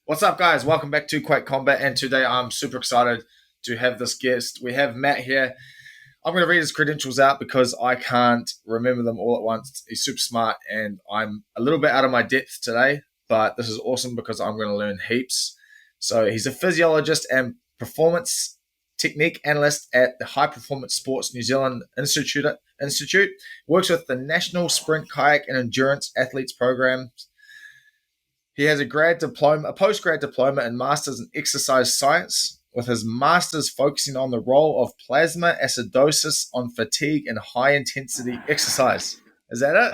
What's up, guys? Welcome back to Quake Combat, and today I'm super excited to have this guest. We have Matt here. I'm going to read his credentials out because I can't remember them all at once. He's super smart, and I'm a little bit out of my depth today, but this is awesome because I'm going to learn heaps. So he's a physiologist and performance technique analyst at the High Performance Sports New Zealand Institute. Works with the National Sprint Kayak and Endurance Athletes Program. He has a postgrad diploma in Masters in Exercise Science, with his Masters focusing on the role of plasma acidosis on fatigue and high-intensity exercise. Is that it?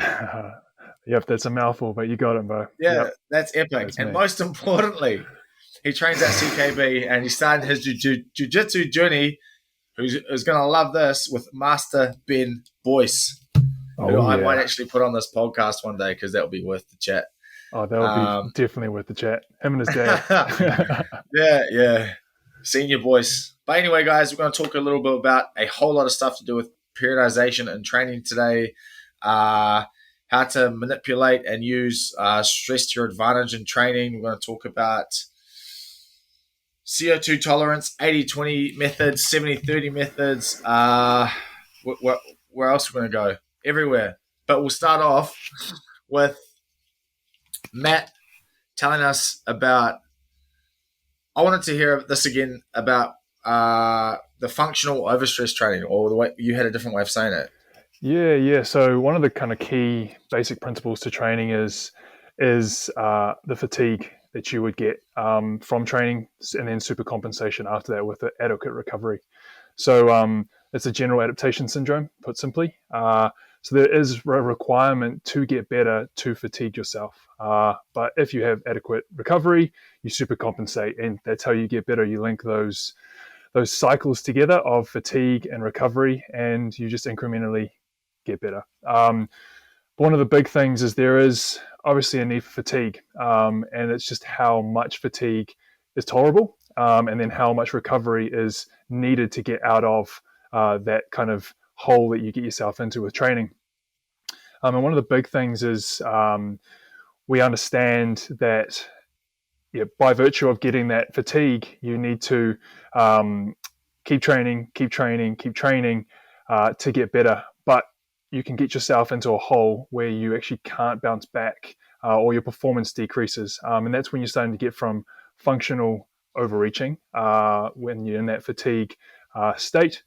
Yep, that's a mouthful, but you got it, bro. Yeah, yep. That's epic. That's and most importantly, he trains at CKB, and he started his jiu-jitsu journey, who's going to love this, with Master Ben Boyce, who I might actually put on this podcast one day because that'll be worth the chat. Oh, that'll be definitely worth the chat. Him and his dad. Yeah. Senior voice. But anyway, guys, we're going to talk a little bit about a whole lot of stuff to do with periodization and training today. How to manipulate and use stress to your advantage in training. We're going to talk about CO2 tolerance, 80-20 methods, 70-30 methods. Where else are we going to go? Everywhere. But we'll start off with Matt telling us about, I wanted to hear this again about the functional overstress training, or the way you had a different way of saying it. Yeah. So one of the kind of key basic principles to training is the fatigue that you would get from training, and then super compensation after that with the adequate recovery. So it's a general adaptation syndrome, put simply. So there is a requirement to get better to fatigue yourself. But if you have adequate recovery, you super compensate, and that's how you get better. You link those cycles together of fatigue and recovery, and you just incrementally get better. One of the big things is there is obviously a need for fatigue, and it's just how much fatigue is tolerable, and then how much recovery is needed to get out of that kind of hole that you get yourself into with training. And one of the big things is we understand that by virtue of getting that fatigue, you need to keep training to get better. But you can get yourself into a hole where you actually can't bounce back, or your performance decreases. And that's when you're starting to get from functional overreaching, when you're in that fatigue state,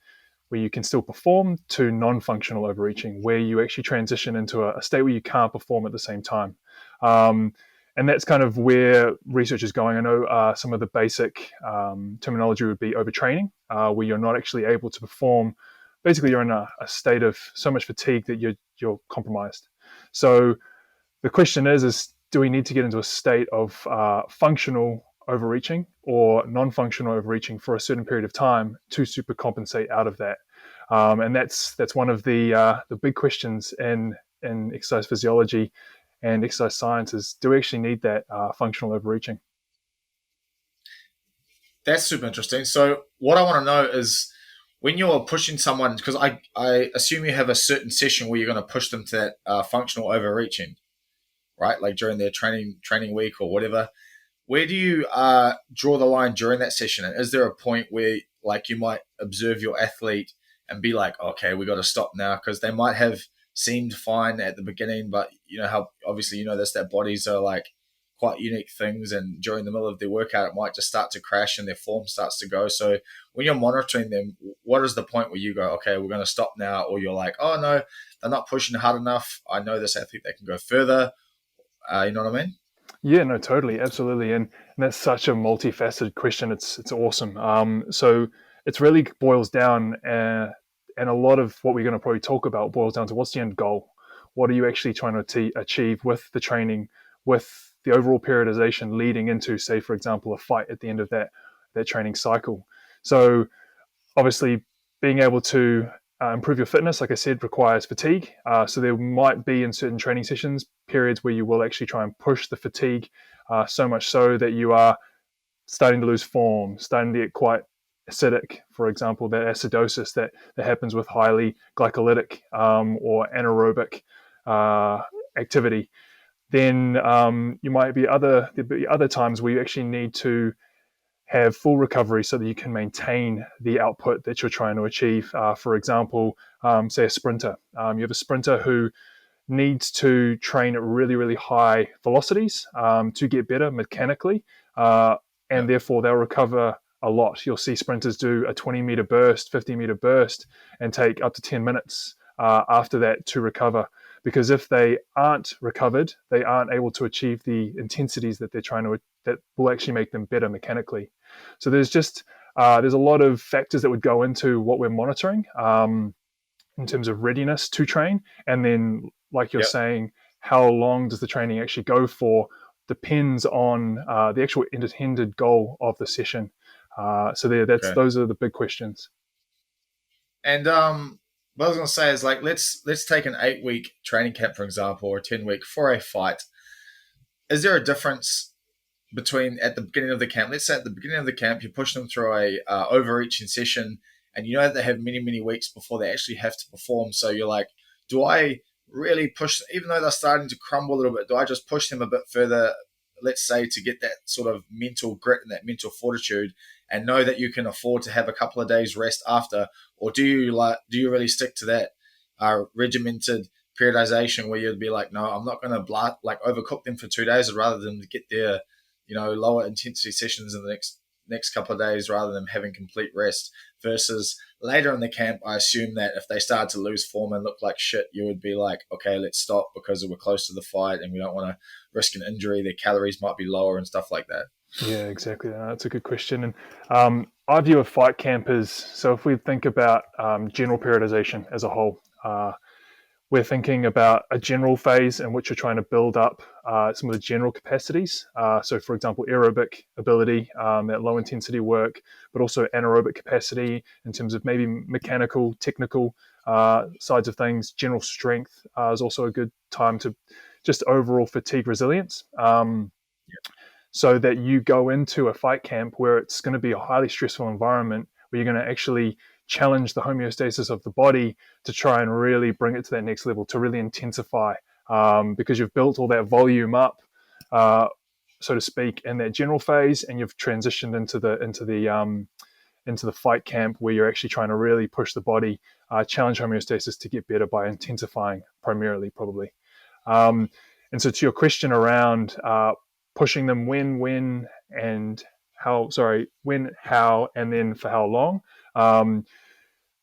where you can still perform, to non-functional overreaching, where you actually transition into a state where you can't perform at the same time. And that's kind of where research is going. I know some of the basic terminology would be overtraining, where you're not actually able to perform. Basically, you're in a state of so much fatigue that you're compromised. So the question is do we need to get into a state of functional overreaching or non-functional overreaching for a certain period of time to super compensate out of that? And that's one of the big questions in exercise physiology and exercise science is, do we actually need that functional overreaching? That's super interesting. So what I want to know is, when you're pushing someone, because I assume you have a certain session where you're going to push them to that functional overreaching, right? Like during their training week or whatever. Where do you draw the line during that session? And is there a point where, like, you might observe your athlete and be like, okay, we got to stop now, because they might have seemed fine at the beginning, but you know how obviously that bodies are like quite unique things, and during the middle of their workout it might just start to crash and their form starts to go. So when you're monitoring them, what is the point where you go, okay, we're going to stop now, or you're like, oh no, they're not pushing hard enough, I know this athlete, they can go further? You know what I mean? Yeah, no, totally, absolutely, and that's such a multifaceted question. It's awesome. So it really boils down, and a lot of what we're going to probably talk about boils down to, what's the end goal? What are you actually trying to achieve with the training, with the overall periodization leading into, say, for example, a fight at the end of that training cycle? So obviously, being able to improve your fitness, like I said, requires fatigue. So there might be, in certain training sessions, periods where you will actually try and push the fatigue so much so that you are starting to lose form, starting to get quite acidic, for example, that acidosis that happens with highly glycolytic or anaerobic activity. then you might be there'll be other times where you actually need to have full recovery so that you can maintain the output that you're trying to achieve. For example, say a sprinter. You have a sprinter who needs to train at really, really high velocities to get better mechanically, and Yep. therefore they'll recover a lot. You'll see sprinters do a 20-meter burst, 50-meter burst, and take up to 10 minutes after that to recover. Because if they aren't recovered, they aren't able to achieve the intensities that they're trying to, that will actually make them better mechanically. So there's a lot of factors that would go into what we're monitoring in terms of readiness to train, and then like you're Yep. saying, how long does the training actually go for depends on the actual intended goal of the session. Okay. Those are the big questions. And what I was gonna say is like let's take an 8 week training camp for example, or a 10 week for a fight. Is there a difference between at the beginning of the camp? Let's say at the beginning of the camp, you push them through a overreaching session, and you know that they have many weeks before they actually have to perform. So you're like, do I really push, even though they're starting to crumble a little bit? Do I just push them a bit further? Let's say to get that sort of mental grit and that mental fortitude, and know that you can afford to have a couple of days rest after, or do you really stick to that regimented periodization where you'd be like, no, I'm not going to like overcook them for 2 days. I'd rather them get their lower intensity sessions in the next couple of days rather than having complete rest. Versus later in the camp, I assume that if they started to lose form and look like shit, you would be like, okay, let's stop because we're close to the fight and we don't want to risk an injury. Their calories might be lower and stuff like that. Yeah, exactly. That's a good question. And I view a fight camp as, so if we think about general periodization as a whole, we're thinking about a general phase in which you're trying to build up some of the general capacities. So, for example, aerobic ability, that low intensity work, but also anaerobic capacity in terms of maybe mechanical, technical sides of things. General strength is also a good time to just overall fatigue resilience. So that you go into a fight camp where it's going to be a highly stressful environment where you're going to actually challenge the homeostasis of the body to try and really bring it to that next level, to really intensify, because you've built all that volume up, so to speak, in that general phase, and you've transitioned into the fight camp where you're actually trying to really push the body, challenge homeostasis to get better by intensifying primarily, probably. And so to your question around pushing them and how, and then for how long.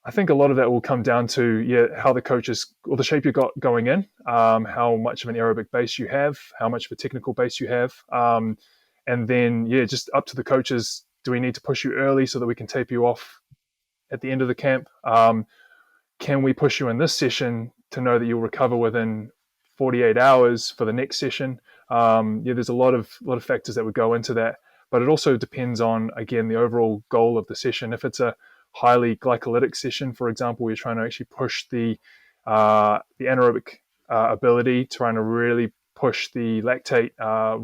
I think a lot of that will come down to how the coaches or the shape you got going in, how much of an aerobic base you have, how much of a technical base you have, and then just up to the coaches. Do we need to push you early so that we can tape you off at the end of the camp? Can we push you in this session to know that you'll recover within 48 hours for the next session? There's a lot of factors that would go into that, but it also depends on, again, the overall goal of the session. If it's a highly glycolytic session, for example, you're trying to actually push the anaerobic ability, trying to really push the lactate,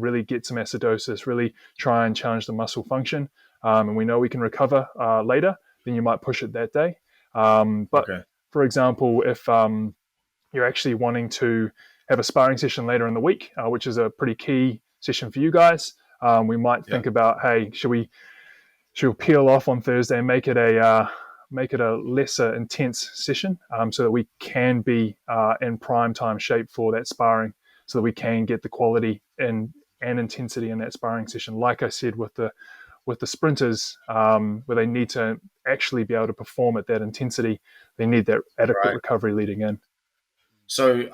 really get some acidosis, really try and challenge the muscle function, and we know we can recover later, then you might push it that day. But Okay. for example, if you're actually wanting to have a sparring session later in the week, which is a pretty key session for you guys, we might Yeah. think about, hey, should we peel off on Thursday and make it a lesser intense session, so that we can be in prime time shape for that sparring, so that we can get the quality and intensity in that sparring session. Like I said, with the sprinters, where they need to actually be able to perform at that intensity, they need that adequate Right. recovery leading in. So,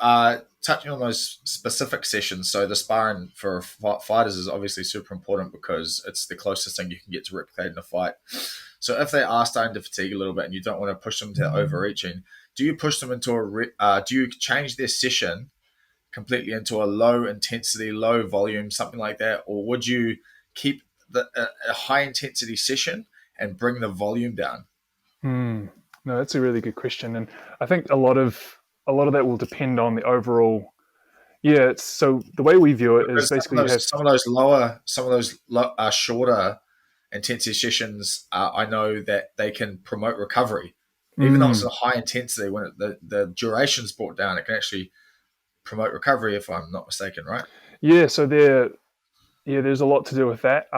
touching on those specific sessions, so the sparring for fighters is obviously super important because it's the closest thing you can get to replicating a fight. So, if they are starting to fatigue a little bit and you don't want to push them to overreaching, do you push them into do you change their session completely into a low intensity, low volume, something like that, or would you keep a high intensity session and bring the volume down? No, that's a really good question, and I think a lot of that will depend on the overall. Yeah, so the way we view it is Because basically you have. some of those shorter intensity sessions, I know that they can promote recovery, even though it's Mm, a high intensity. When the duration's brought down, it can actually promote recovery, if I'm not mistaken, right? Yeah, so there's a lot to do with that.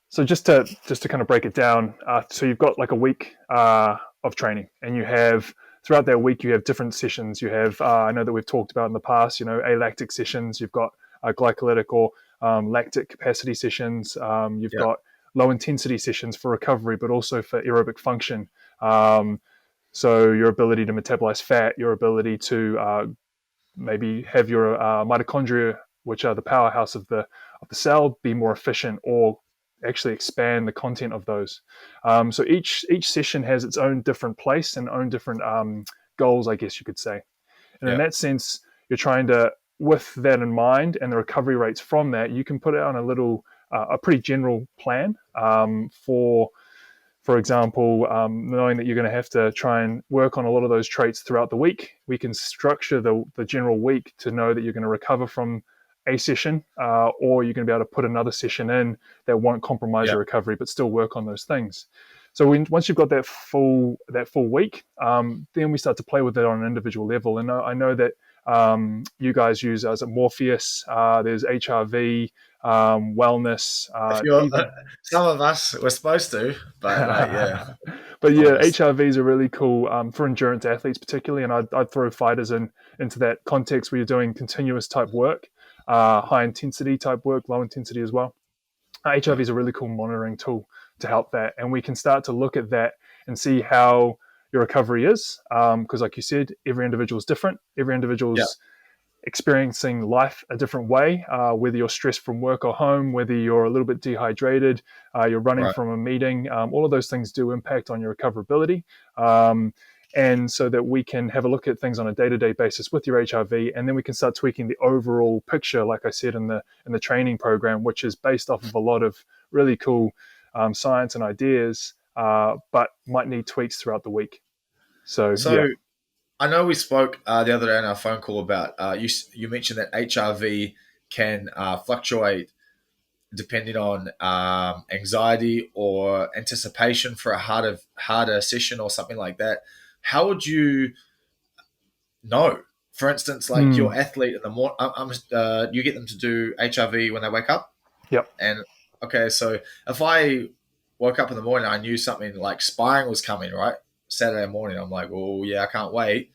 So just to kind of break it down, so you've got like a week of training, and you have throughout that week you have different sessions. You have I know that we've talked about in the past, alactic sessions. You've got glycolytic or lactic capacity sessions. You've Yeah, got low intensity sessions for recovery, but also for aerobic function. Um, so your ability to metabolize fat, your ability to maybe have your mitochondria, which are the powerhouse of the cell, be more efficient, or actually expand the content of those. So each session has its own different place and own different goals, I guess you could say. And in yeah, that sense, you're trying to, with that in mind and the recovery rates from that, you can put it on a pretty general plan for example, knowing that you're going to have to try and work on a lot of those traits throughout the week. We can structure the general week to know that you're going to recover from a session, or you're going to be able to put another session in that won't compromise yeah. your recovery, but still work on those things. So once you've got that full week, then we start to play with it on an individual level. And I know that you guys use as a Morpheus. There's HRV, wellness, A few, even some of us were supposed to, but like, yeah, but yeah, almost. HRVs are really cool for endurance athletes, particularly, and I'd throw fighters into that context where you're doing continuous type work, high intensity type work, low intensity as well. Yeah. HRV is a really cool monitoring tool to help that, and we can start to look at that and see how your recovery is, because, like you said, every individual is different. Every Yeah. individual's experiencing life a different way, whether you're stressed from work or home, whether you're a little bit dehydrated, you're running Right. from a meeting, all of those things do impact on your recoverability. Um, and so that we can have a look at things on a day-to-day basis with your HRV, and then we can start tweaking the overall picture, like I said in the training program, which is based off of a lot of really cool science and ideas, but might need tweaks throughout the week. So yeah. So I know we spoke the other day on our phone call about you mentioned that HRV can fluctuate depending on anxiety or anticipation for a harder session or something like that. How would you know? For instance, like Hmm. your athlete in the morning, you get them to do HRV when they wake up, Yep. and okay, so if I woke up in the morning, I knew something like sparring was coming, right? Saturday morning, I'm like, oh yeah, I can't wait.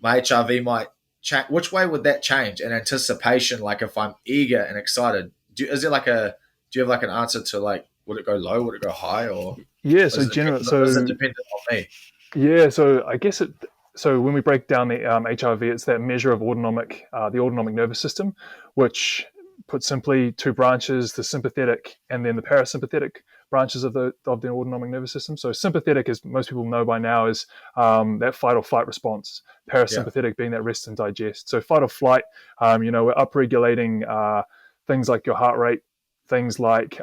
My HRV might change. Which way would that change? In anticipation, like if I'm eager and excited, do you have like an answer to like, would it go low? Would it go high? Or Yeah. is So it dependent? general. Is it So dependent on me? Yeah, so I guess it. So when we break down the HRV, it's that measure of the autonomic nervous system, which, put simply, two branches: the sympathetic and then the parasympathetic branches of the autonomic nervous system. So sympathetic, as most people know by now, is that fight or flight response. Yeah, Parasympathetic being that rest and digest. So fight or flight, we're upregulating things like your heart rate, things like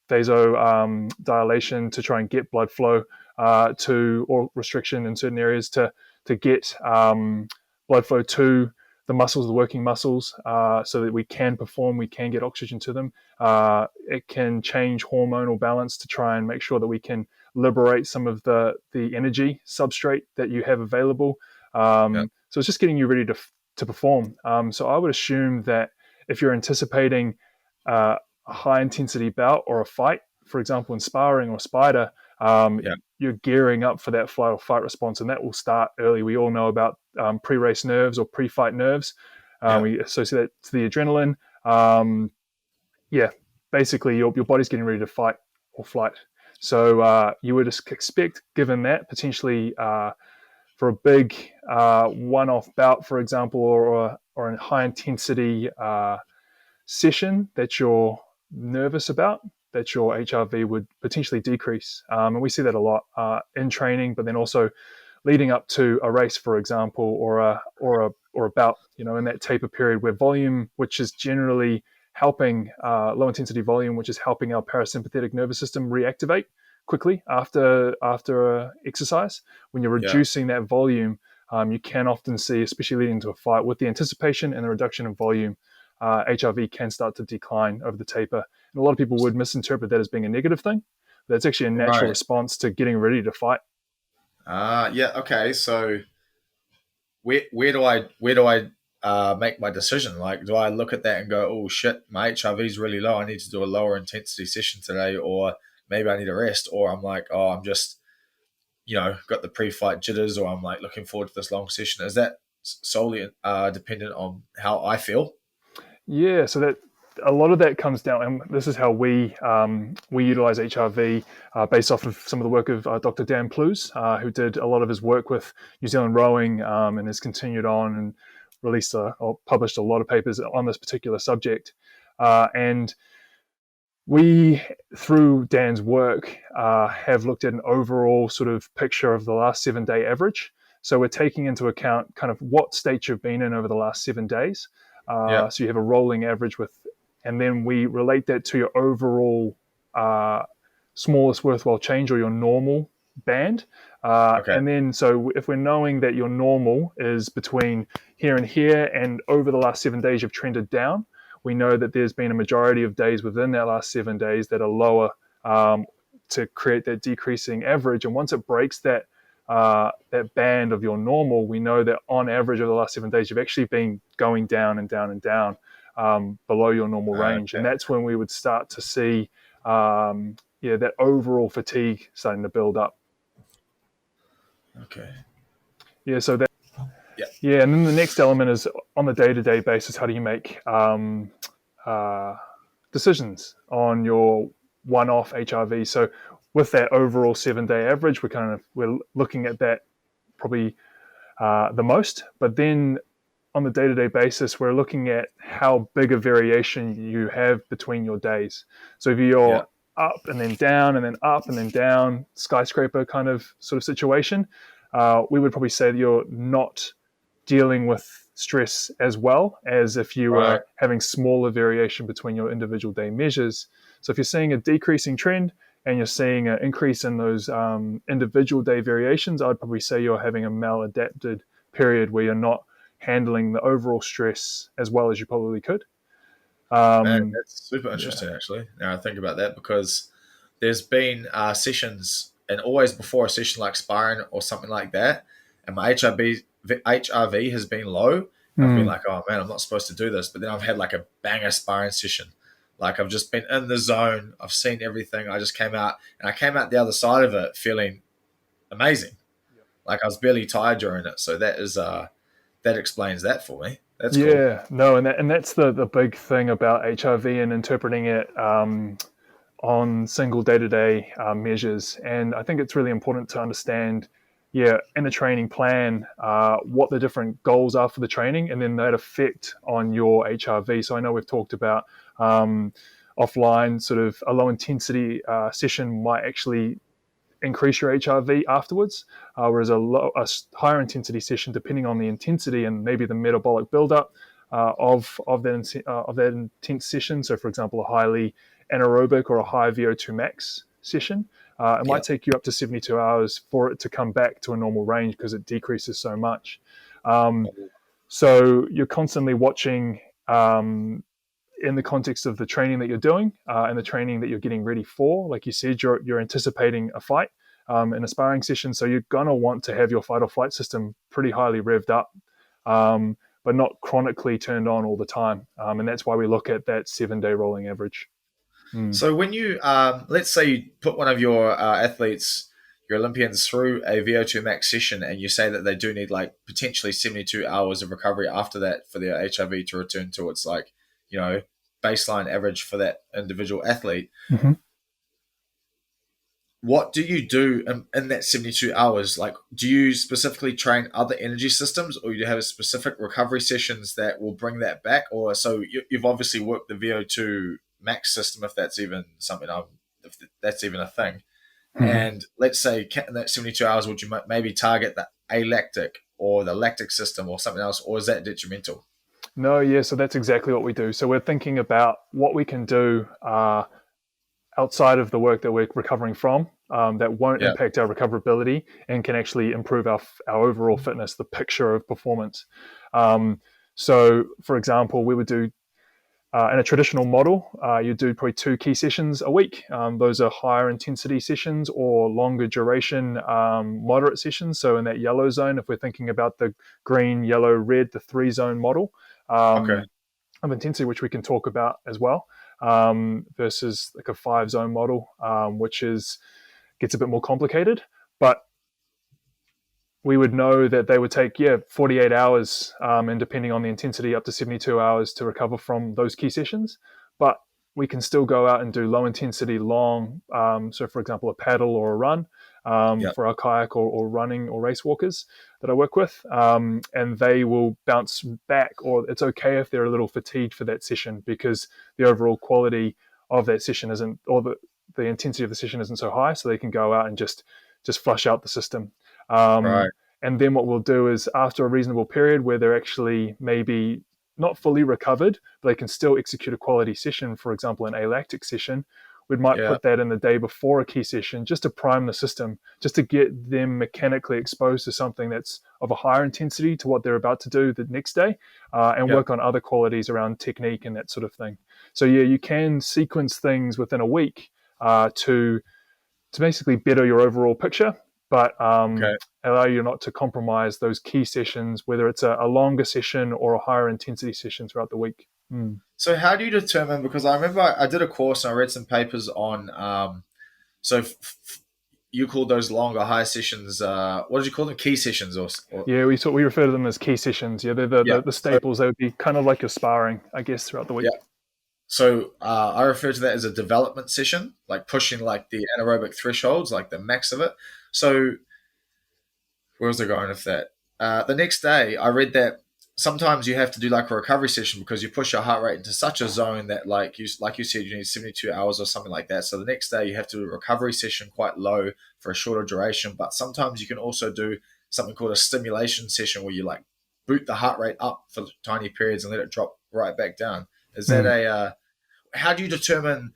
vasodilation to try and get blood flow or restriction in certain areas to get blood flow to the muscles, the working muscles, so that we can perform, we can get oxygen to them. It can change hormonal balance to try and make sure that we can liberate some of the energy substrate that you have available. yeah, So it's just getting you ready to perform. So I would assume that if you're anticipating a high intensity bout or a fight, for example, in sparring or spider, yeah, you're gearing up for that flight or fight response, and that will start early. We all know about pre-race nerves or pre-fight nerves. yeah. We associate that to the adrenaline. Um, yeah, basically, your body's getting ready to fight or flight. So you would expect, given that, potentially for a big one-off bout, for example, or a high intensity session that you're nervous about, that your HRV would potentially decrease. And we see that a lot in training, but then also leading up to a race, for example, or a bout. In that taper period where volume, which is generally helping low intensity volume, which is helping our parasympathetic nervous system reactivate quickly after exercise. When you're Yeah. reducing that volume, you can often see, especially leading into a fight, with the anticipation and the reduction in volume, HRV can start to decline over the taper. And a lot of people would misinterpret that as being a negative thing. But it's actually a natural Right. response to getting ready to fight. Yeah. Okay. So where do I make my decision. Like, do I look at that and go, oh shit, my HRV is really low. I need to do a lower intensity session today, or maybe I need a rest, or I'm like, oh, I'm just, got the pre-fight jitters, or I'm like looking forward to this long session. Is that solely dependent on how I feel? Yeah, so that a lot of that comes down, and this is how we utilize HRV based off of some of the work of Dr. Dan Plews, who did a lot of his work with New Zealand rowing and has continued on and released or published a lot of papers on this particular subject. And we, through Dan's work, have looked at an overall sort of picture of the last 7-day average. So we're taking into account kind of what state you've been in over the last 7 days. Yeah. So you have a rolling average and then we relate that to your overall smallest worthwhile change or your normal band. Okay. And then, so if we're knowing that your normal is between here and here, and over the last 7 days you've trended down, we know that there's been a majority of days within that last 7 days that are lower to create that decreasing average. And once it breaks that band of your normal, we know that on average over the last 7 days, you've actually been going down and down and down below your normal range. Okay. And that's when we would start to see that overall fatigue starting to build up. Okay. Yeah, so that. Yeah. Yeah, and then the next element is on the day-to-day basis, how do you make decisions on your one-off HRV? So with that overall 7-day average, we're looking at that probably the most. But then on the day-to-day basis, we're looking at how big a variation you have between your days. So if you're up and then down and then up and then down, skyscraper kind of sort of situation, we would probably say that you're not dealing with stress as well as if you were having smaller variation between your individual day measures. So if you're seeing a decreasing trend and you're seeing an increase in those individual day variations, I'd probably say you're having a maladapted period where you're not handling the overall stress as well as you probably could. Man, that's super interesting, actually. Now I think about that, because there's been sessions, and always before a session like sparring or something like that, and my HRV has been low. I've been like, oh man, I'm not supposed to do this. But then I've had like a banger sparring session. Like, I've just been in the zone. I've seen everything. I just came out, and I came out the other side of it feeling amazing. Like, I was barely tired during it. So that is that explains that for me. That's cool. Yeah, no, and that's the big thing about HRV and interpreting it on single day-to-day measures. And I think it's really important to understand, in the training plan, what the different goals are for the training, and then that effect on your HRV. So I know we've talked about offline, sort of a low intensity session might actually increase your HRV afterwards, whereas a higher intensity session, depending on the intensity and maybe the metabolic buildup of that intense session. So, for example, a highly anaerobic or a high VO2 max session, it might take you up to 72 hours for it to come back to a normal range because it decreases so much. So you're constantly watching in the context of the training that you're doing and the training that you're getting ready for. Like you said, you're anticipating a fight in a sparring session, so you're going to want to have your fight or flight system pretty highly revved up, but not chronically turned on all the time. And that's why we look at that 7-day rolling average. So when you, let's say you put one of your athletes, your Olympians, through a VO2 max session, and you say that they do need like potentially 72 hours of recovery after that for their HRV to return to its baseline average for that individual athlete. Mm-hmm. What do you do in that 72 hours? Like, do you specifically train other energy systems, or do you have specific recovery sessions that will bring that back? Or so you've obviously worked the VO2 max system, if that's even something, if that's even a thing. Mm-hmm. And let's say in that 72 hours, would you maybe target the alactic or the lactic system or something else, or is that detrimental? No, yeah, so that's exactly what we do. So we're thinking about what we can do outside of the work that we're recovering from that won't impact our recoverability and can actually improve our overall fitness, the picture of performance. So, for example, we would do in a traditional model, you do probably 2 key sessions a week. Those are higher intensity sessions or longer duration, moderate sessions. So in that yellow zone, if we're thinking about the green, yellow, red, the 3-zone model Okay. of intensity, which we can talk about as well, versus like a 5-zone model, which gets a bit more complicated. But we would know that they would take 48 hours, and depending on the intensity, up to 72 hours to recover from those key sessions. But we can still go out and do low intensity, long. So, for example, a paddle or a run, Yeah. for our kayak or running or race walkers that I work with, and they will bounce back. Or it's okay if they're a little fatigued for that session, because the overall quality of that session isn't, or the intensity of the session isn't so high, so they can go out and just flush out the system. Right. And then what we'll do is, after a reasonable period where they're actually maybe not fully recovered, but they can still execute a quality session, for example, an alactic session, we might Yeah. put that in the day before a key session, just to prime the system, just to get them mechanically exposed to something that's of a higher intensity to what they're about to do the next day, and Yeah. work on other qualities around technique and that sort of thing. So yeah, you can sequence things within a week, to basically better your overall picture, but Okay. allow you not to compromise those key sessions, whether it's a longer session or a higher intensity session throughout the week. Mm. So how do you determine? Because I remember I did a course and I read some papers on. So you call those longer high sessions? What did you call them? Key sessions, or Yeah, we refer to them as key sessions. Yeah, they're yeah. the So staples. They would be kind of like your sparring, I guess, throughout the yeah. week. So I refer to that as a development session, like pushing like the anaerobic thresholds, like the max of it. So where was I going with that? The next day, I read that sometimes you have to do like a recovery session because you push your heart rate into such a zone that, like you said, you need 72 hours or something like that. So the next day, you have to do a recovery session quite low for a shorter duration. But sometimes you can also do something called a stimulation session where you like boot the heart rate up for tiny periods and let it drop right back down. Is that Mm. how do you determine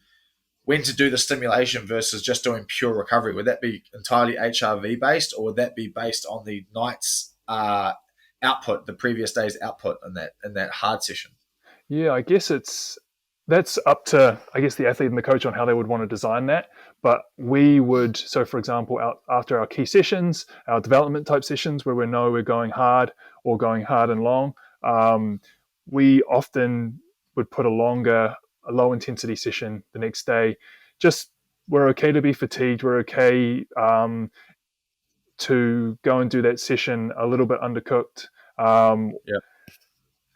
when to do the stimulation versus just doing pure recovery? Would that be entirely HRV based, or would that be based on the night's output, the previous day's output in that hard session? Yeah, I guess that's up to, I guess, the athlete and the coach on how they would want to design that. But we would, so for example, after our key sessions, our development type sessions where we know we're going hard or going hard and long, um, we often would put a low intensity session the next day. Just, we're okay to be fatigued. We're okay, to go and do that session a little bit undercooked. Um, Yeah,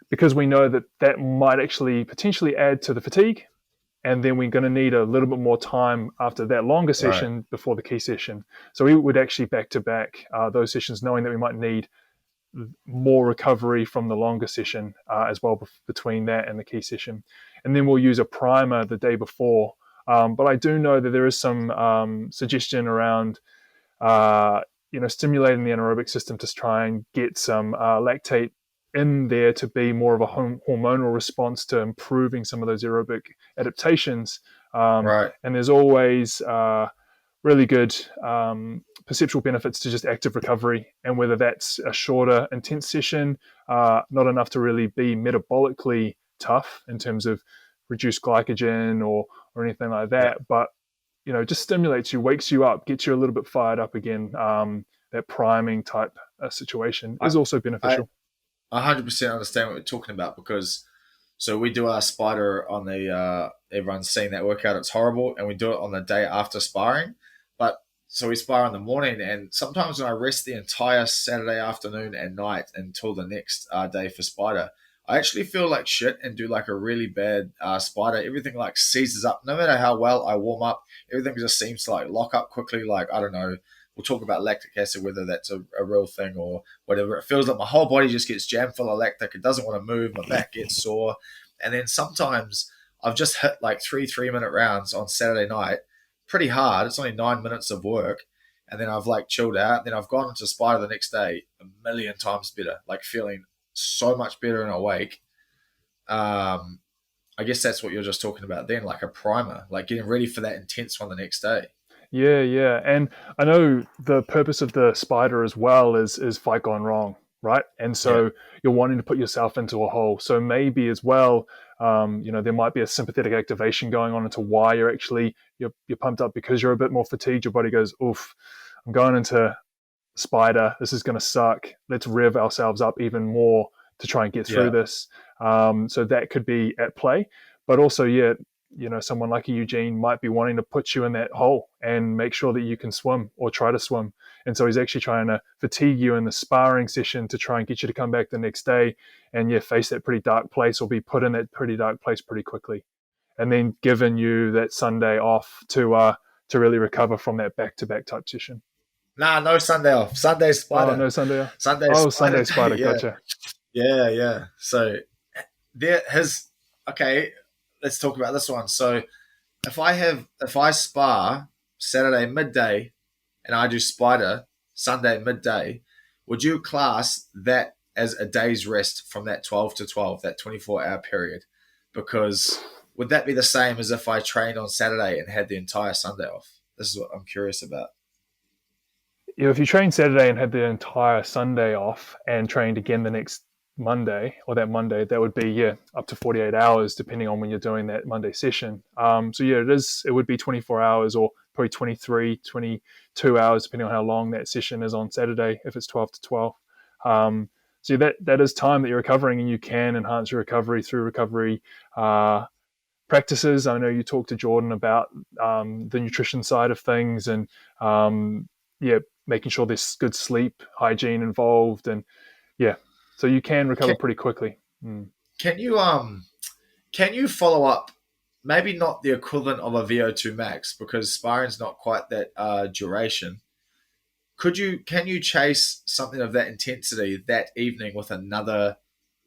because we know that that might actually potentially add to the fatigue, and then we're going to need a little bit more time after that longer right. session before the key session. So we would actually back to back those sessions, knowing that we might need more recovery from the longer session, as well, between that and the key session. And then we'll use a primer the day before. But I do know that there is some suggestion around, uh, stimulating the anaerobic system to try and get some lactate in there to be more of a hormonal response to improving some of those aerobic adaptations. Right. And there's always really good perceptual benefits to just active recovery, and whether that's a shorter, intense session, not enough to really be metabolically tough in terms of reduced glycogen or anything like Yeah. that, but just stimulates you, wakes you up, gets you a little bit fired up again. That priming type situation I is also I beneficial. 100% understand what you're talking about, because so we do our spider on the everyone's seen that workout. It's horrible, and we do it on the day after sparring. But so we spar in the morning, and sometimes when I rest the entire Saturday afternoon and night until the next day for spider, I actually feel like shit and do like a really bad spider. Everything like seizes up. No matter how well I warm up, everything just seems to like lock up quickly. Like, I don't know. We'll talk about lactic acid, whether that's a real thing or whatever. It feels like my whole body just gets jammed full of lactic. It doesn't want to move. My back gets sore. And then sometimes I've just hit like 3 3-minute rounds on Saturday night, pretty hard. It's only 9 minutes of work. And then I've like chilled out. Then I've gone into spider the next day a million times better, like feeling so much better and awake. Um, I guess that's what you're just talking about then, like a primer, like getting ready for that intense one the next day. Yeah, yeah. And I know the purpose of the spider as well is fight gone wrong, right? And Yeah. so you're wanting to put yourself into a hole. So maybe as well, There might be a sympathetic activation going on into why you're pumped up because you're a bit more fatigued. Your body goes, oof, I'm going into spider. This is going to suck. Let's rev ourselves up even more to try and get through Yeah. this. So that could be at play. But also, yeah, someone like a Eugene might be wanting to put you in that hole and make sure that you can swim or try to swim. And so he's actually trying to fatigue you in the sparring session to try and get you to come back the next day and face that pretty dark place or be put in that pretty dark place pretty quickly. And then giving you that Sunday off to really recover from that back-to-back type session. Nah, no Sunday off. Sunday Oh, spider. no Sunday off. Sunday Oh, spider Sunday day. spider. Yeah. Gotcha. Yeah, yeah. So okay, let's talk about this one. So if I spar Saturday midday and I do spider Sunday midday, would you class that as a day's rest from that 12 to 12, that 24-hour period? Because would that be the same as if I trained on Saturday and had the entire Sunday off? This is what I'm curious about. If you trained Saturday and had the entire Sunday off and trained again the next Monday or that Monday, that would be up to 48 hours depending on when you're doing that Monday session. So it would be 24 hours or probably 23, 22 hours depending on how long that session is on Saturday if it's 12 to 12. So that is time that you're recovering, and you can enhance your recovery through recovery practices. I know you talked to Jordan about the nutrition side of things, and making sure there's good sleep hygiene involved, and so you can recover Can, pretty quickly. can you follow up? Maybe not the equivalent of a VO2 max because sparring's not quite that duration. Can you chase something of that intensity that evening with another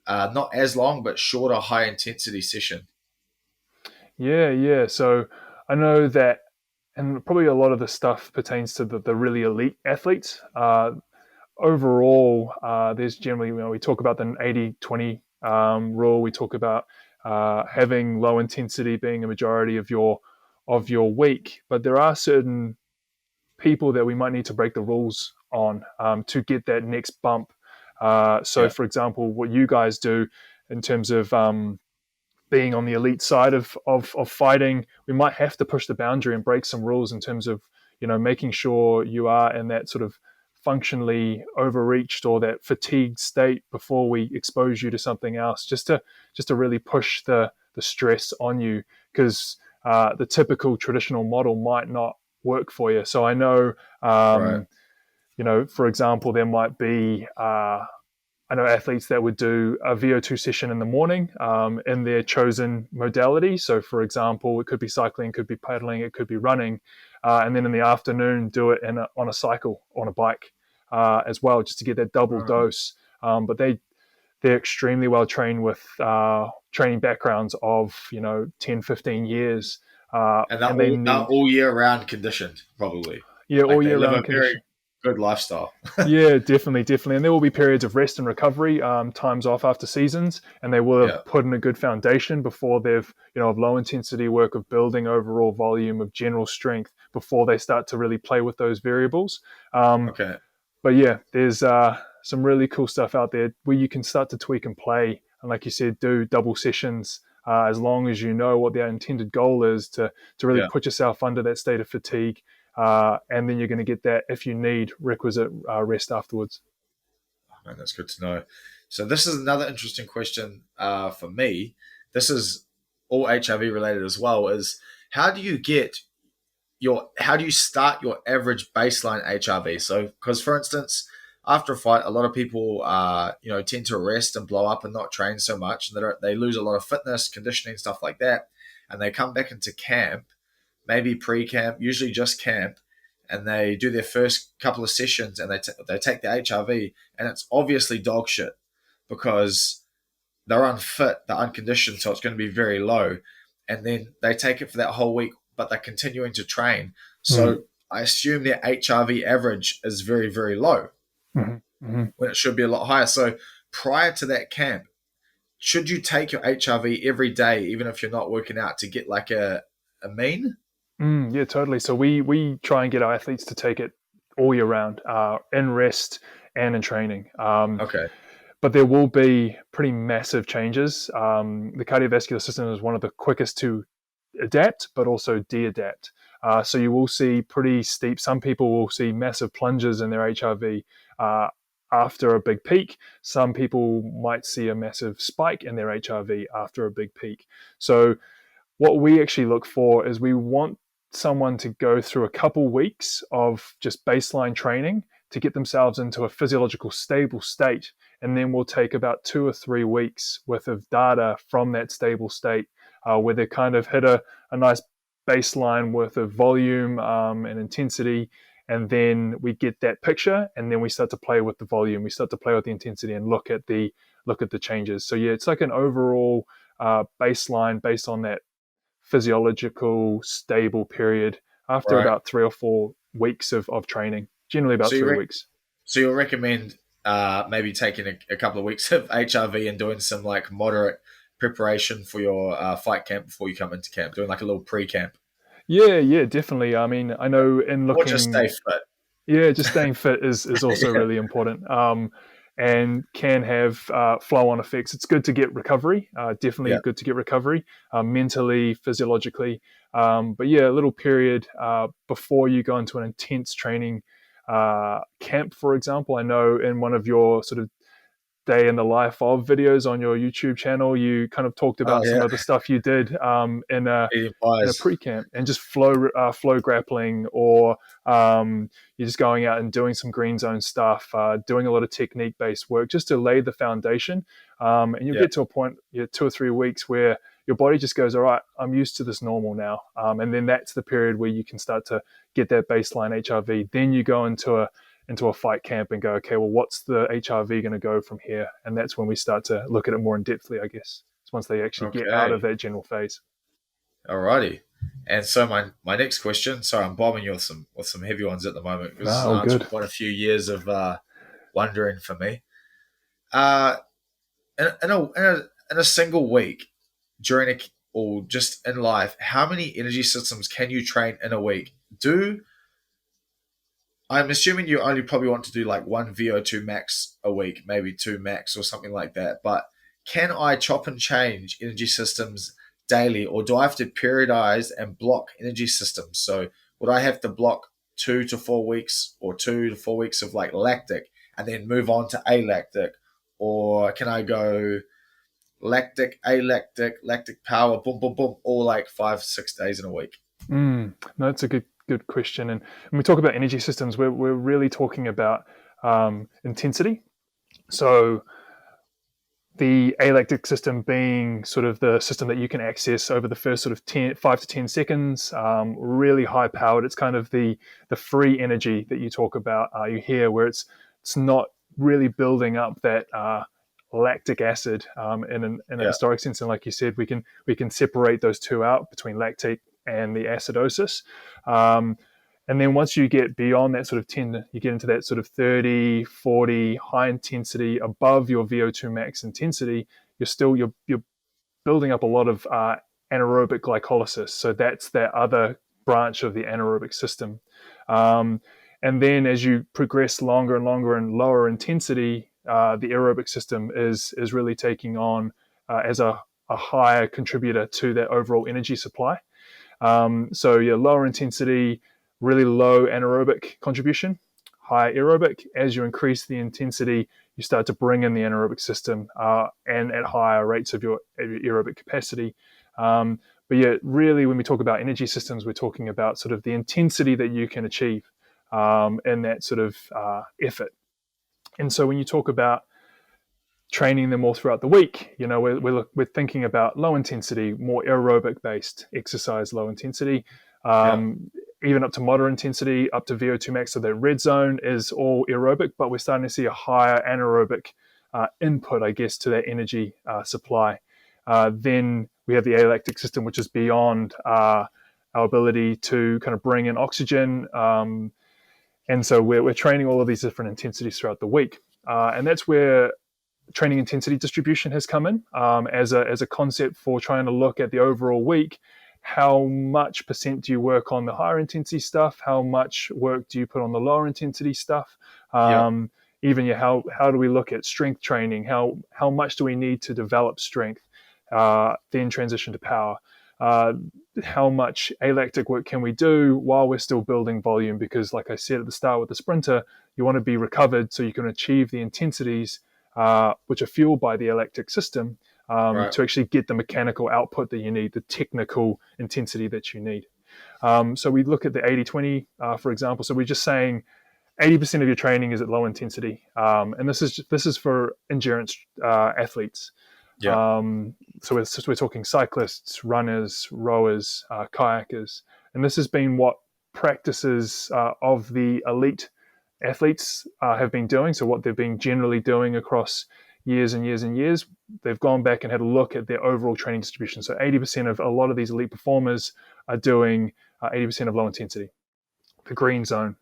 not as long but shorter high intensity session? Yeah. So I know that, and probably a lot of the stuff pertains to the really elite athletes. Overall, there's generally, we talk about the 80-20 rule. We talk about having low intensity being a majority of your week, but there are certain people that we might need to break the rules on to get that next bump. So, Yeah. for example, what you guys do in terms of being on the elite side of fighting, we might have to push the boundary and break some rules in terms of making sure you are in that sort of functionally overreached or that fatigued state before we expose you to something else, just to really push the stress on you, because the typical traditional model might not work for you. So I know, Right. for example, there might be I know athletes that would do a VO2 session in the morning in their chosen modality. So, for example, it could be cycling, it could be paddling, it could be running, and then in the afternoon do it on a cycle, on a bike as well, just to get that double dose. But they're extremely well trained with training backgrounds of 10, 15 years, And and they they're need all year round conditioned, probably. all Like they year live round a very condition. good lifestyle. Yeah, definitely. And there will be periods of rest and recovery, times off after seasons, and they will Yeah. have put in a good foundation before they've, of low intensity work of building overall volume of general strength before they start to really play with those variables. Okay. But yeah, there's some really cool stuff out there where you can start to tweak and play. And like you said, do double sessions as long as you know what their intended goal is to really Yeah. put yourself under that state of fatigue. And then you're going to get that, if you need, requisite rest afterwards. Man, that's good to know. So this is another interesting question for me. This is all HIV related as well. Is how do you get how do you start your average baseline HRV? So, because for instance, after a fight, a lot of people, tend to rest and blow up and not train so much, and they lose a lot of fitness, conditioning, stuff like that, and they come back into camp, maybe pre-camp, usually just camp, and they do their first couple of sessions, and they take the HRV, and it's obviously dog shit because they're unfit, they're unconditioned, so it's going to be very low. And then they take it for that whole week, but they're continuing to train. Mm. So I assume their HRV average is very, very low Mm-hmm. when it should be a lot higher. So prior to that camp, should you take your HRV every day, even if you're not working out, to get like a mean? Yeah, totally. So we try and get our athletes to take it all year round, in rest and in training. Okay. but there will be pretty massive changes. The cardiovascular system is one of the quickest to adapt, but also de-adapt. So you will see pretty steep. Some people will see massive plunges in their HRV after a big peak. Some people might see a massive spike in their HRV after a big peak. So what we actually look for is we want someone to go through a couple weeks of just baseline training to get themselves into a physiological stable state. And then we'll take about 2 or 3 weeks worth of data from that stable state where they kind of hit a nice baseline worth of volume and intensity. And then we get that picture, and then we start to play with the volume. We start to play with the intensity and look at the changes. So yeah, it's like an overall baseline based on that physiological stable period after Right. about 3 or 4 weeks of training, generally about So you 3 weeks. so you'll recommend maybe taking a couple of weeks of HRV and doing some like moderate preparation for your fight camp before you come into camp, doing like a little pre-camp, Yeah, definitely. I mean, I know in or just stay looking, fit. yeah, just staying fit is also Yeah, really important. And can have flow-on effects. It's good to get recovery. Definitely yeah, good to get recovery, mentally, physiologically. But yeah, a little period before you go into an intense training camp, for example. I know in one of your sort of day in the life of videos on your YouTube channel, you kind of talked oh about some yeah, of the stuff you did eating in a pies. pre-camp, and just flow grappling, or you're just going out and doing some green zone stuff, doing a lot of technique based work just to lay the foundation. And you'll Yeah. get to a point, 2 or 3 weeks, where your body just goes, all right, I'm used to this normal now. And then that's the period where you can start to get that baseline HRV. Then you go into a fight camp and go, okay, well, what's the HRV going to go from here? And that's when we start to look at it more in depthly, I guess. It's once they actually get out of Okay. that general phase. Alrighty. And so my next question. Sorry, I'm bombing you with some heavy ones at the moment because this is Oh, answering good. quite a few years of wondering for me. Uh, in a single week during a or just in life, how many energy systems can you train in a week? Do I'm assuming you only probably want to do like one VO2 max a week, maybe two max or something like that. But can I chop and change energy systems daily, or do I have to periodize and block energy systems? So would I have to block 2 to 4 weeks or 2 to 4 weeks of like lactic and then move on to alactic? Or can I go lactic, alactic, lactic power, boom, boom, boom, all like 5, 6 days in a week? No, that's a good question. And when we talk about energy systems, we're really talking about intensity. So the alactic system being sort of the system that you can access over the first sort of 5 to 10 seconds, really high powered. It's kind of the free energy that you talk about. You hear where it's not really building up that lactic acid in a Yeah. historic sense. And like you said, we can separate those two out between lactate and the acidosis. Um, and then once you get beyond that sort of 10, you get into that sort of 30, 40 high intensity above your VO2 max intensity, you're building up a lot of anaerobic glycolysis. So that's that other branch of the anaerobic system. Um, and then as you progress longer and longer and lower intensity, the aerobic system is really taking on as a higher contributor to that overall energy supply. So yeah, lower intensity, really low anaerobic contribution, high aerobic. As you increase the intensity, you start to bring in the anaerobic system and at higher rates of your aerobic capacity. But yeah, really, when we talk about energy systems, we're talking about sort of the intensity that you can achieve in that sort of effort. And so when you talk about training them all throughout the week, we're thinking about low intensity, more aerobic based exercise, low intensity, Yeah. even up to moderate intensity, up to VO2 max. So that red zone is all aerobic, but we're starting to see a higher anaerobic input, I guess, to that energy supply. Then we have the alactic system, which is beyond our ability to kind of bring in oxygen. And so we're training all of these different intensities throughout the week. And that's where training intensity distribution has come in as a concept for trying to look at the overall week. How much percent do you work on the higher intensity stuff? How much work do you put on the lower intensity stuff? Yeah. even how do we look at strength training? How much do we need to develop strength? Then transition to power. How much alactic work can we do while we're still building volume? Because, like I said at the start with the sprinter, you want to be recovered so you can achieve the intensities which are fueled by the alactic system Right. to actually get the mechanical output that you need, the technical intensity that you need. So we look at the 80-20, for example. So we're just saying 80% of your training is at low intensity, and this is for endurance athletes. Yeah. So we're talking cyclists, runners, rowers, kayakers, and this has been what practices of the elite athletes have been doing. So what they've been generally doing across years and years and years, they've gone back and had a look at their overall training distribution. So 80% of a lot of these elite performers are doing 80% of low intensity, the green zone,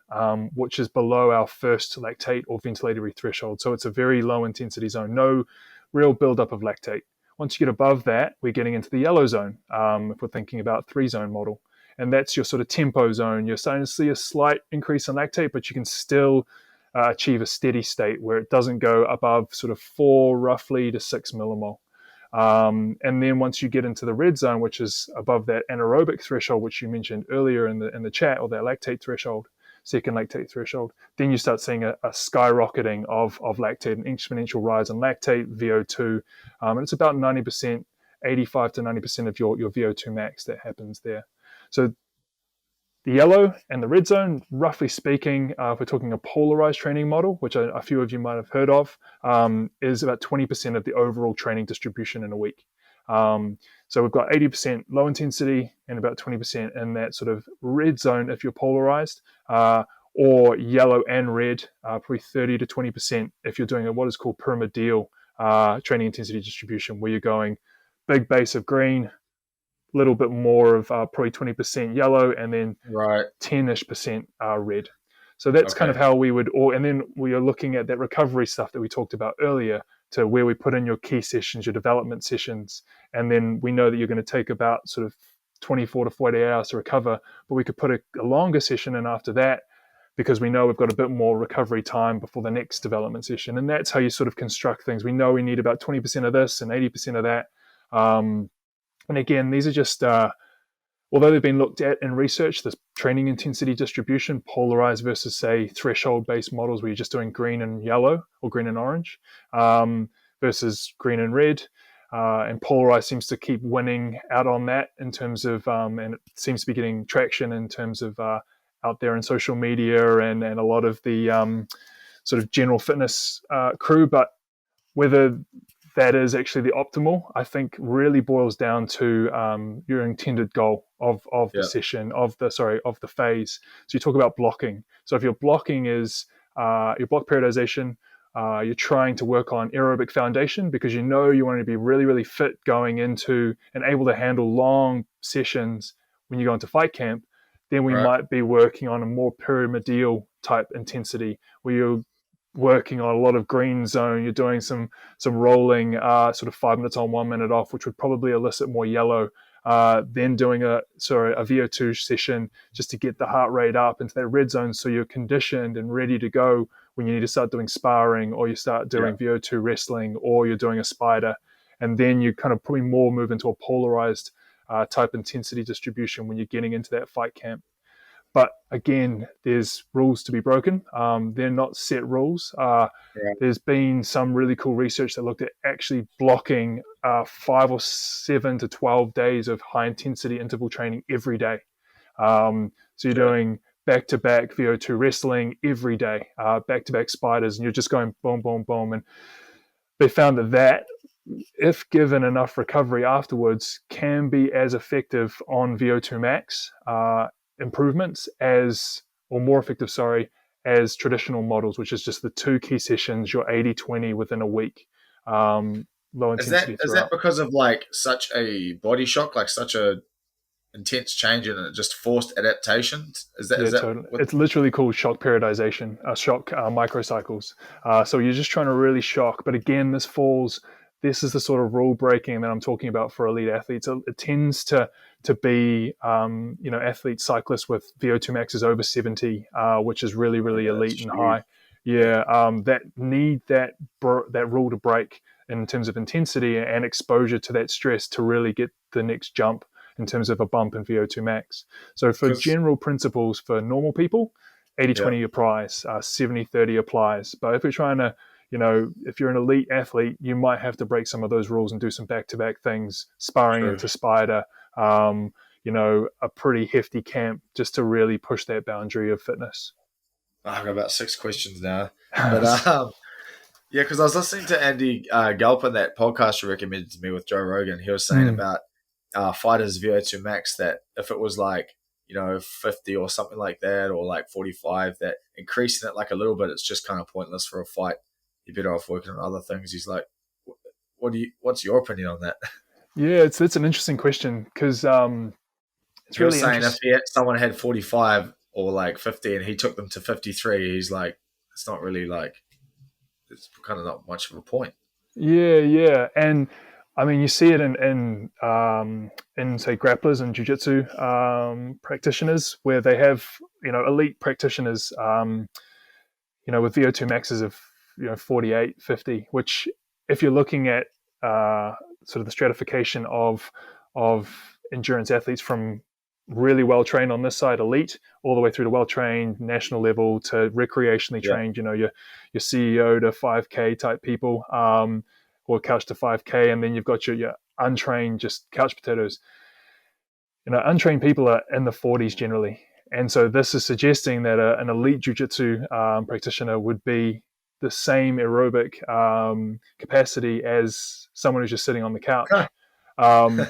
which is below our first lactate or ventilatory threshold. So it's a very low intensity zone, no real buildup of lactate. Once you get above that, we're getting into the yellow zone, if we're thinking about 3-zone model. And that's your sort of tempo zone. You're starting to see a slight increase in lactate, but you can still achieve a steady state where it doesn't go above sort of 4 roughly to 6 millimole. And then once you get into the red zone, which is above that anaerobic threshold, which you mentioned earlier in the chat, or that lactate threshold, second lactate threshold, then you start seeing a skyrocketing of lactate, an exponential rise in lactate, VO2, and it's about 90%, 85 to 90% of your VO2 max that happens there. So the yellow and the red zone, roughly speaking, if we're talking a polarized training model, which a few of you might have heard of, is about 20% of the overall training distribution in a week. So we've got 80% low intensity and about 20% in that sort of red zone if you're polarized, or yellow and red, probably 30 to 20% if you're doing what is called pyramidal training intensity distribution, where you're going big base of green, little bit more of probably 20% yellow, and then Right. 10-ish% red. So that's kind of Okay. how we would, and then we are looking at that recovery stuff that we talked about earlier, to where we put in your key sessions, your development sessions, and then we know that you're going to take about sort of 24 to 48 hours to recover, but we could put a longer session in after that, because we know we've got a bit more recovery time before the next development session. And that's how you sort of construct things. We know we need about 20% of this and 80% of that. And again, these are just, although they've been looked at in research, this training intensity distribution, polarized versus, say, threshold-based models where you're just doing green and yellow or green and orange, versus green and red. And polarized seems to keep winning out on that in terms of, and it seems to be getting traction in terms of out there in social media and a lot of the sort of general fitness crew. But whether that is actually the optimal, I think really boils down to your intended goal of the Yeah. session, of the phase. So you talk about blocking. So if your blocking is your block periodization, you're trying to work on aerobic foundation because you know you want to be really, really fit going into and able to handle long sessions when you go into fight camp, then we Right. might be working on a more pyramidal type intensity where you're working on a lot of green zone. You're doing some rolling, sort of 5 minutes on, 1 minute off, which would probably elicit more yellow. Then doing a VO2 session just to get the heart rate up into that red zone, so you're conditioned and ready to go when you need to start doing sparring, or you start doing VO2 wrestling, or you're doing a spider. And then you kind of probably more move into a polarized type intensity distribution when you're getting into that fight camp. But again, there's rules to be broken. They're not set rules. Yeah. There's been some really cool research that looked at actually blocking 5 or 7 to 12 days of high intensity interval training every day. So you're doing back-to-back VO2 wrestling every day, back-to-back spiders, and you're just going boom, boom, boom. And they found that if given enough recovery afterwards, can be as effective on VO2 max improvements or more effective, as traditional models, which is just the 2 key sessions, your 80-20 within a week, low intensity Is that throughout. because of like such a body shock, like such a intense change and it just forced adaptation? Is Yeah, that totally. what? It's literally called shock periodization, shock microcycles. So you're just trying to really shock. But again, this is the sort of rule breaking that I'm talking about for elite athletes. It tends to be, athletes, cyclists with VO2 maxes over 70, which is really, really elite and Huge. high. that need that rule to break in terms of intensity and exposure to that stress to really get the next jump in terms of a bump in VO2 max. So for Because general principles for normal people, yeah, 80-20 applies, 70-30 applies. But if you're trying to, if you're an elite athlete, you might have to break some of those rules and do some back-to-back things, sparring true. into spider, a pretty hefty camp just to really push that boundary of fitness. I've got about 6 questions now, but yeah, because I was listening to Andy Galpin, that podcast you recommended to me with Joe Rogan. He was saying Mm. about fighters VO2 max, that if it was like 50 or something like that, or like 45, that increasing it like a little bit, it's just kind of pointless for a fight. You're better off working on other things. He's like, what's your opinion on that? Yeah, it's an interesting question because it's He was really saying if interesting. someone had 45 or like 50 and he took them to 53, he's like, it's not really like, it's kind of not much of a point. Yeah, and I mean you see it in say grapplers and jiu-jitsu practitioners where they have elite practitioners with VO2 maxes of 48, 50, which if you're looking at sort of the stratification of endurance athletes from really well trained on this side, elite, all the way through to well trained national level to recreationally Yeah. trained, your CEO to 5K type people, or couch to 5K, and then you've got your untrained, just couch potatoes. Untrained people are in the 40s generally. And so this is suggesting that an elite jiu-jitsu practitioner would be the same aerobic capacity as someone who's just sitting on the couch. Um,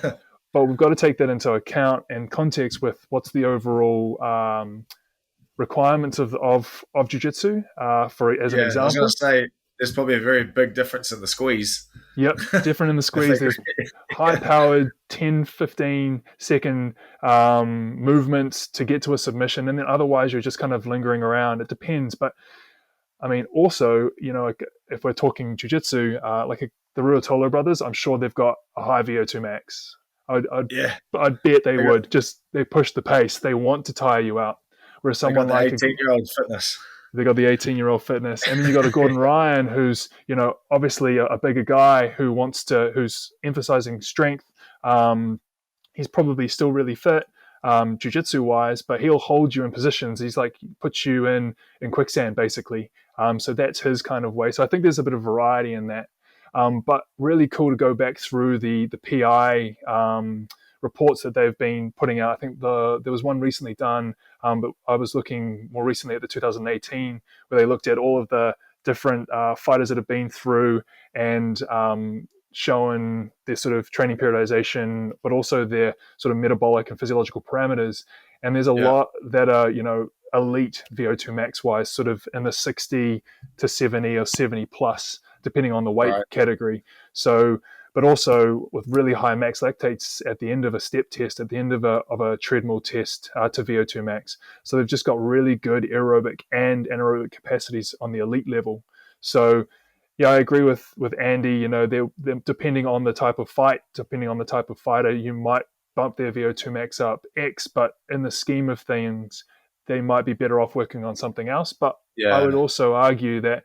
but we've got to take that into account and context with what's the overall requirements of jiu-jitsu for as an Yeah, I was going example. to say there's probably a very big difference in the squeeze. Yep, different in the I squeeze. think. There's high-powered 10, 15-second movements to get to a submission, and then otherwise you're just kind of lingering around. It depends, but I mean, also, if we're talking jiu-jitsu, the Ruotolo brothers, I'm sure they've got a high VO2 max. I'd, I'd, Yeah, I'd bet they they got would. Just they push the pace. They want to tire you out. Whereas they got someone the like 18-year-old fitness. they got the 18-year-old fitness, and then you got a Gordon Ryan who's obviously a bigger guy who's emphasizing strength. He's probably still really fit, jiu-jitsu wise, but he'll hold you in positions. He's like puts you in quicksand basically. So that's his kind of way. So I think there's a bit of variety in that. But really cool to go back through the PI reports that they've been putting out. I think there was one recently done, but I was looking more recently at the 2018 where they looked at all of the different fighters that have been through and showing their sort of training periodization, but also their sort of metabolic and physiological parameters. And there's a Yeah, lot that are, elite VO2 max wise, sort of in the 60 to 70 or 70 plus, depending on the weight right. category. So, but also with really high max lactates at the end of a step test, at the end of a treadmill test to VO2 max. So they've just got really good aerobic and anaerobic capacities on the elite level. So yeah, I agree with Andy. They're depending on the type of fight, depending on the type of fighter, you might bump their VO2 max up X, but in the scheme of things, they might be better off working on something else. But I would Yeah, also argue that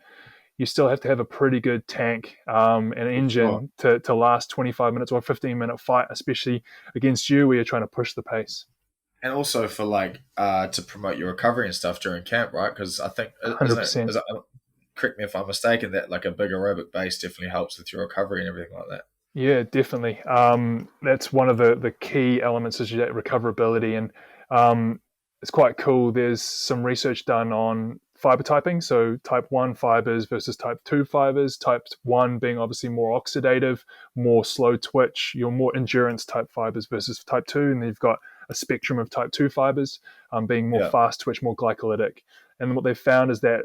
you still have to have a pretty good tank and for sure. engine to last 25 minutes or a 15-minute fight, especially against you where you're trying to push the pace. And also for like to promote your recovery and stuff during camp, right? Because I think isn't it? 100%. Correct me if I'm mistaken. That like a big aerobic base definitely helps with your recovery and everything like that. Yeah, definitely. That's one of the key elements is that recoverability, and it's quite cool. There's some research done on fiber typing, so type 1 fibers versus type 2 fibers. Type 1 being obviously more oxidative, more slow twitch, your more endurance type fibers versus type 2, and then you've got a spectrum of type 2 fibers being more Yeah, fast twitch, more glycolytic. And what they've found is that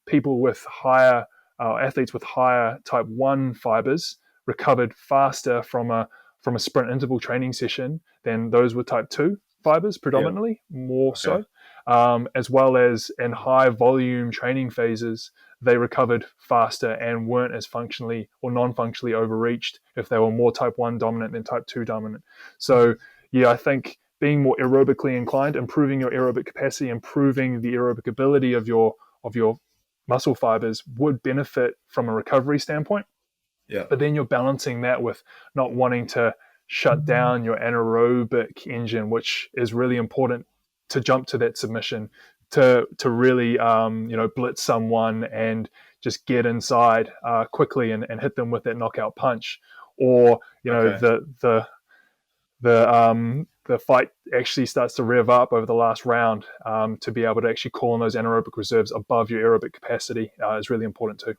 people with higher athletes with higher type 1 fibers recovered faster from a sprint interval training session than those with type 2 fibers yeah. predominantly, more Okay. so, as well as in high volume training phases, they recovered faster and weren't as functionally or non-functionally overreached if they were more type 1 dominant than type 2 dominant. So yeah, I think being more aerobically inclined, improving your aerobic capacity, improving the aerobic ability of your muscle fibers would benefit from a recovery standpoint. Yeah. But then you're balancing that with not wanting to shut down your anaerobic engine, which is really important to jump to that submission, to really blitz someone and just get inside quickly and hit them with that knockout punch, or Okay. the fight actually starts to rev up over the last round, to be able to actually call on those anaerobic reserves above your aerobic capacity is really important too.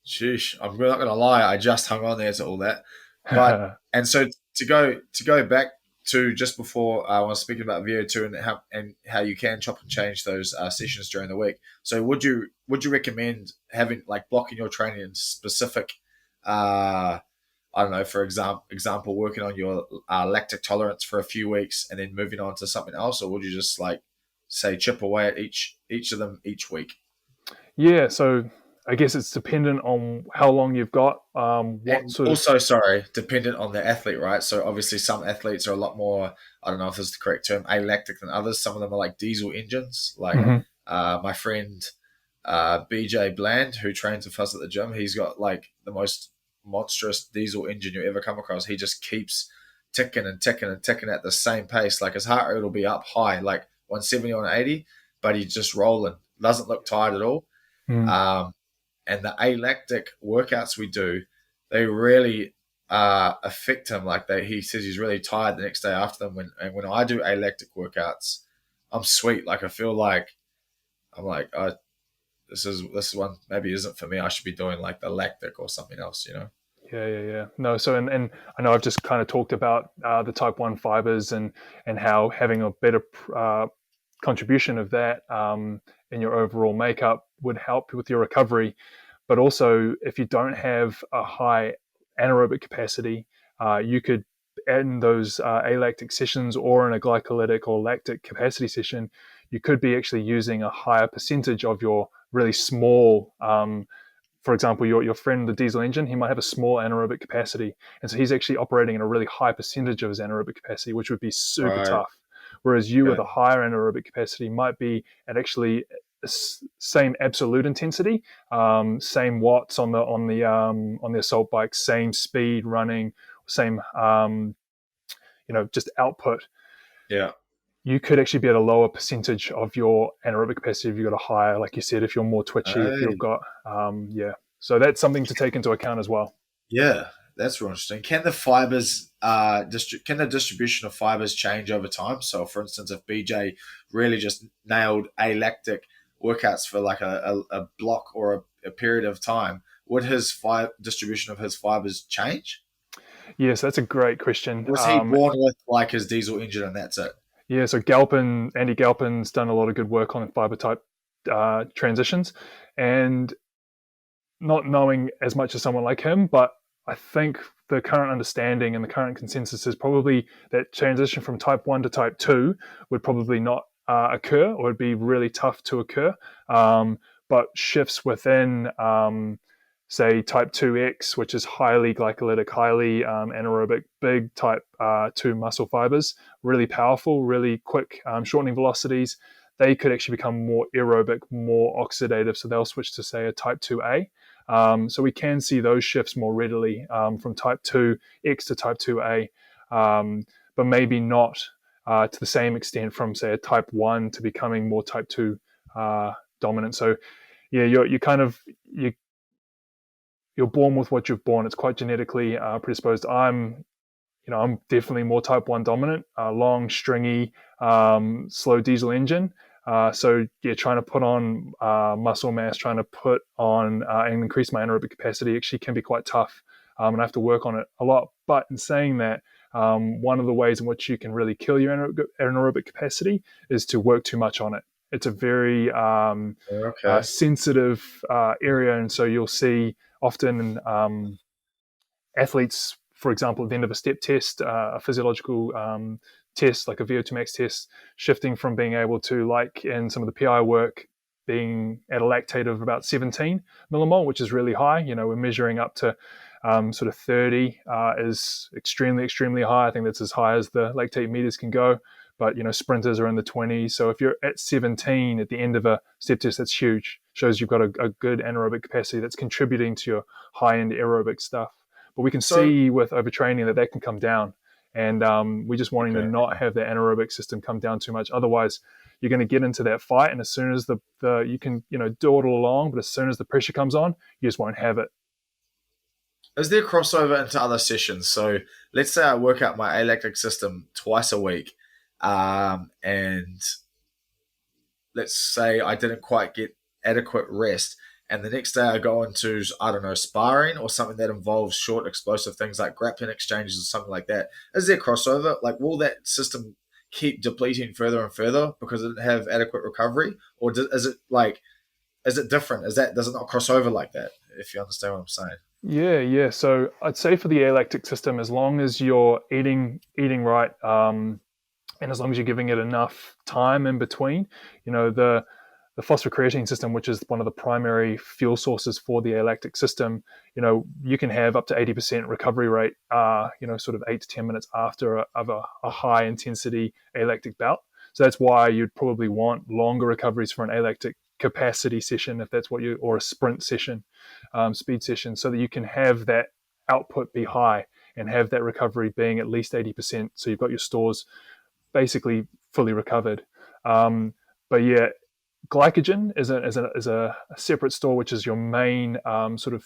Sheesh, I'm not gonna lie, I just hung on there to all that. But and so to go back to just before I was speaking about VO2 and how you can chop and change those sessions during the week. So would you recommend having like blocking your training in specific I don't know, for example, working on your lactic tolerance for a few weeks and then moving on to something else, or would you just like say chip away at each of them each week? Yeah, so I guess it's dependent on how long you've got, what And sort of. also, sorry, dependent on the athlete, right? So obviously, some athletes are a lot more. I don't know if this is the correct term, alactic than others. Some of them are like diesel engines. Like Mhm. my friend BJ Bland, who trains with us at the gym, he's got like the most monstrous diesel engine you ever come across. He just keeps ticking and ticking and ticking at the same pace. Like his heart rate will be up high, like 170 on 80, but he's just rolling. Doesn't look tired at all. Mm. Um, and the alactic workouts we do, they really affect him. Like he says he's really tired the next day after them. When I do alactic workouts, I'm sweet. Like I feel like I'm like, this one maybe isn't for me. I should be doing like the lactic or something else, you know? Yeah. No, so and I know I've just kind of talked about the type 1 fibers and how having a better contribution of that in your overall makeup would help with your recovery. But also, if you don't have a high anaerobic capacity, you could in those alactic sessions or in a glycolytic or lactic capacity session, you could be actually using a higher percentage of your really small, for example, your friend, the diesel engine, he might have a small anaerobic capacity. And so he's actually operating at a really high percentage of his anaerobic capacity, which would be super Right. tough. Whereas you with Okay. a higher anaerobic capacity might be at actually same absolute intensity, same watts on the assault bike, same speed running, same just output. Yeah. You could actually be at a lower percentage of your anaerobic capacity if you've got a higher, like you said, if you're more twitchy, if you've Hey. got, yeah. So that's something to take into account as well. Yeah, that's real interesting. Can the fibers, can the distribution of fibers change over time? So, for instance, if BJ really just nailed alactic workouts for like a block or a period of time, would his distribution of his fibers change? Yes, that's a great question. Was he born with like his diesel engine and that's it? Yeah, so Andy Galpin's done a lot of good work on fiber type transitions, and not knowing as much as someone like him, but I think the current understanding and the current consensus is probably that transition from type 1 to type 2 would probably not occur, or would be really tough to occur. But shifts within, say, type 2X, which is highly glycolytic, highly anaerobic, big type 2 muscle fibers, really powerful, really quick, shortening velocities. They could actually become more aerobic, more oxidative. So they'll switch to, say, a type 2A. So we can see those shifts more readily from type 2X to type 2A, but maybe not to the same extent from, say, a type 1 to becoming more type 2 dominant. So yeah, you're born with what you've born. It's quite genetically predisposed. I'm definitely more type 1 dominant, long, stringy, slow diesel engine. So yeah, trying to put on muscle mass, trying to put on and increase my anaerobic capacity actually can be quite tough, and I have to work on it a lot. But in saying that, one of the ways in which you can really kill your anaerobic capacity is to work too much on it. It's a very Okay. sensitive area, and so you'll see often athletes, for example, at the end of a step test, a physiological test, like a VO2 max test, shifting from being able to, like in some of the PI work, being at a lactate of about 17 millimole, which is really high. We're measuring up to sort of 30 is extremely, extremely high. I think that's as high as the lactate meters can go. but sprinters are in the 20s. So if you're at 17 at the end of a step test, that's huge. Shows you've got a good anaerobic capacity that's contributing to your high-end aerobic stuff. But we can So see with overtraining that can come down, and we're just wanting to okay. not have the anaerobic system come down too much. Otherwise, you're going to get into that fight, and as soon as the you can do it all along, but as soon as the pressure comes on, you just won't have it. Is there crossover into other sessions? So let's say I work out my alactic system twice a week, and let's say I didn't quite get adequate rest, and the next day I go into, I don't know, sparring or something that involves short explosive things like grappling exchanges or something like that. Is there crossover? Like, will that system keep depleting further and further because it didn't have adequate recovery, or is it different? Does it not cross over like that? If you understand what I'm saying. Yeah. So I'd say for the alactic system, as long as you're eating right, and as long as you're giving it enough time in between, the phosphocreatine system, which is one of the primary fuel sources for the alactic system, you can have up to 80% recovery rate, sort of 8 to 10 minutes after a high intensity alactic bout. So that's why you'd probably want longer recoveries for an alactic capacity session, if that's or a sprint session, speed session, so that you can have that output be high and have that recovery being at least 80%. So you've got your stores basically fully recovered. But yeah, glycogen is a separate store, which is your main sort of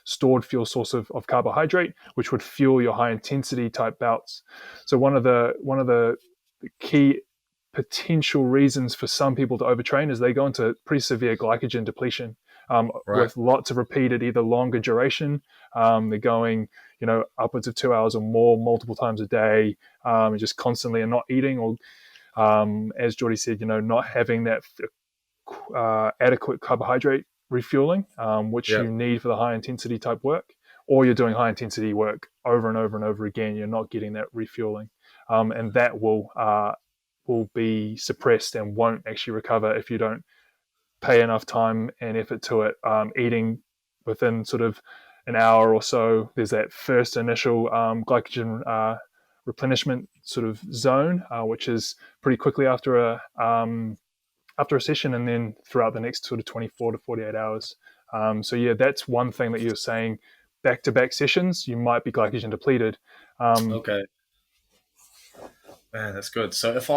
stored fuel source of carbohydrate, which would fuel your high intensity type bouts. So one of the key potential reasons for some people to overtrain is they go into pretty severe glycogen depletion, Right. with lots of repeated, either longer duration. They're going, upwards of 2 hours or more, multiple times a day, and just constantly and not eating, or as Geordie said, not having that adequate carbohydrate refueling, which Yeah. you need for the high intensity type work, or you're doing high intensity work over and over and over again. You're not getting that refueling, and that will be suppressed and won't actually recover if you don't pay enough time and effort to it. Eating within sort of an hour or so, there's that first initial glycogen replenishment sort of zone, which is pretty quickly after a session, and then throughout the next sort of 24 to 48 hours. So yeah, that's one thing that you're saying. Back-to-back sessions, you might be glycogen depleted. Okay. Man, that's good. So if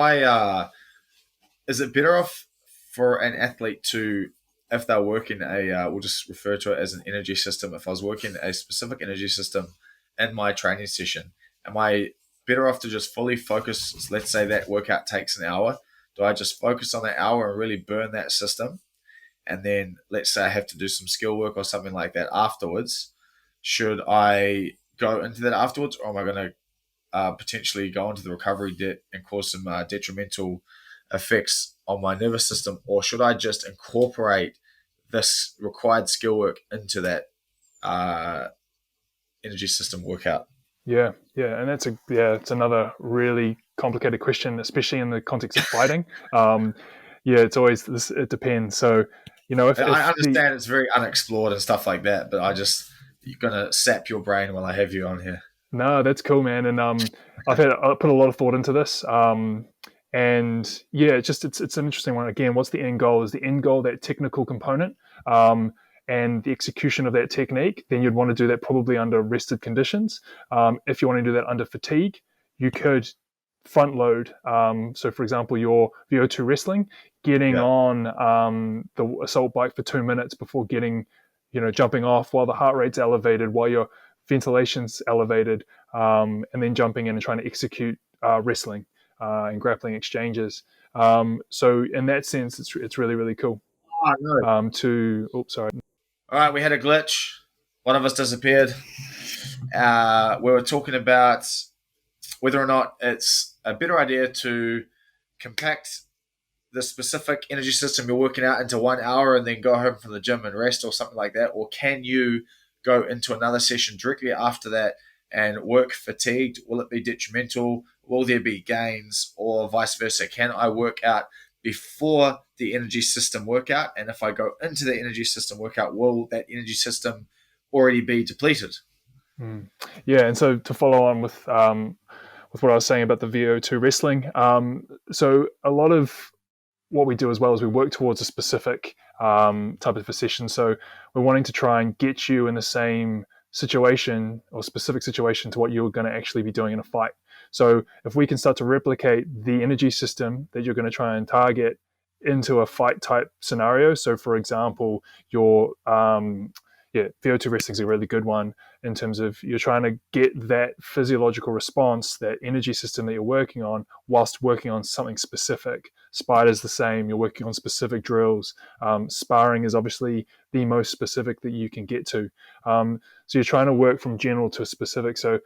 is it better off for an athlete to, if they're working we'll just refer to it as an energy system. If I was working a specific energy system in my training session, am I better off to just fully focus? Let's say that workout takes an hour. Do I just focus on that hour and really burn that system? And then let's say I have to do some skill work or something like that afterwards. Should I go into that afterwards, or am I going to potentially go into the recovery debt and cause some detrimental effects on my nervous system, or should I just incorporate this required skill work into that uh, energy system workout? Yeah, and it's another really complicated question, especially in the context of fighting. It's always this. It depends. So, I if the understand it's very unexplored and stuff like that, but you're gonna sap your brain while I have you on here. No, that's cool, man. And I put a lot of thought into this. And yeah, it's an interesting one. Again, what's the end goal? Is the end goal that technical component, and the execution of that technique? Then you'd want to do that probably under rested conditions. If you want to do that under fatigue, you could front load. So, for example, your VO2 wrestling, getting Yeah. on the assault bike for 2 minutes before jumping off while the heart rate's elevated, while your ventilation's elevated, and then jumping in and trying to execute wrestling and grappling exchanges. So in that sense, it's really, really cool. Oh, no. Sorry. All right, we had a glitch. One of us disappeared. We were talking about whether or not it's a better idea to compact the specific energy system you're working out into 1 hour and then go home from the gym and rest or something like that, or can you go into another session directly after that and work fatigued? Will it be detrimental? Will there be gains, or vice versa? Can I work out before the energy system workout? And if I go into the energy system workout, will that energy system already be depleted? Yeah, and so to follow on with with what I was saying about the VO2 wrestling. So a lot of what we do as well is we work towards a specific type of a session. So we're wanting to try and get you in the same situation or specific situation to what you're going to actually be doing in a fight. So if we can start to replicate the energy system that you're going to try and target into a fight type scenario. So for example, your VO2 wrestling is a really good one in terms of you're trying to get that physiological response, that energy system that you're working on, whilst working on something specific. Spider's the same. You're working on specific drills. Sparring is obviously the most specific that you can get to. So you're trying to work from general to specific. So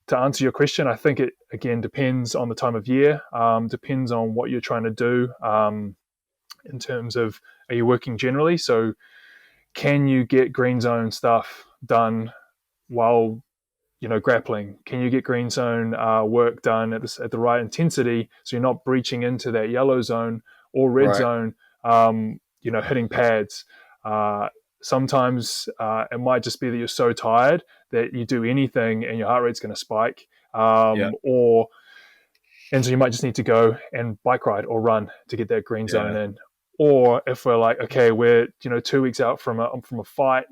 to answer your question, I think it, again, depends on the time of year, depends on what you're trying to do in terms of, are you working generally? So can you get green zone stuff done while grappling? Can you get green zone work done at the right intensity, so you're not breaching into that yellow zone or red Right. zone? Hitting pads. Sometimes it might just be that you're so tired that you do anything and your heart rate's going to spike, Yeah. and so you might just need to go and bike ride or run to get that green zone Yeah. in. Or if we're like, okay, we're 2 weeks out from a fight,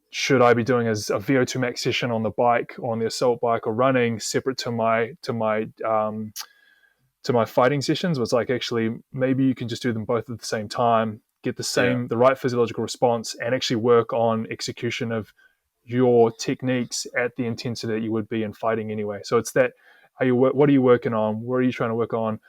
should I be doing a VO2 max session on the bike, or on the assault bike, or running separate to my fighting sessions? Was like, actually, maybe you can just do them both at the same time, get Yeah. the right physiological response, and actually work on execution of your techniques at the intensity that you would be in fighting anyway. So it's that, what are you working on? What are you trying to work on?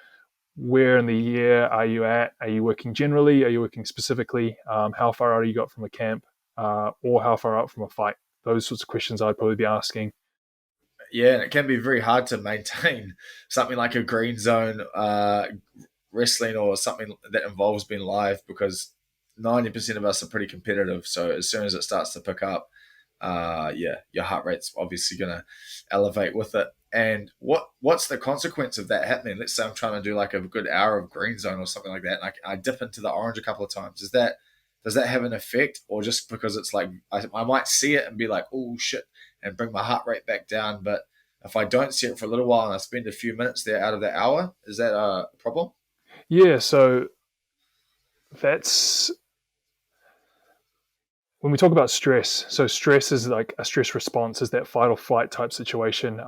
Where in the year are you at? Are you working generally? Are you working specifically? How far out you got from a camp, or how far out from a fight? Those sorts of questions I'd probably be asking. Yeah, and it can be very hard to maintain something like a green zone wrestling or something that involves being live, because 90% of us are pretty competitive. So as soon as it starts to pick up, yeah, your heart rate's obviously going to elevate with it. And what's the consequence of that happening? Let's say I'm trying to do like a good hour of green zone or something like that, and I dip into the orange a couple of times. Does that have an effect, or just because it's like I might see it and be like, oh shit, and bring my heart rate back down? But if I don't see it for a little while and I spend a few minutes there out of that hour, is that a problem? Yeah, so that's when we talk about stress. So stress is like a stress response, is that fight or flight type situation.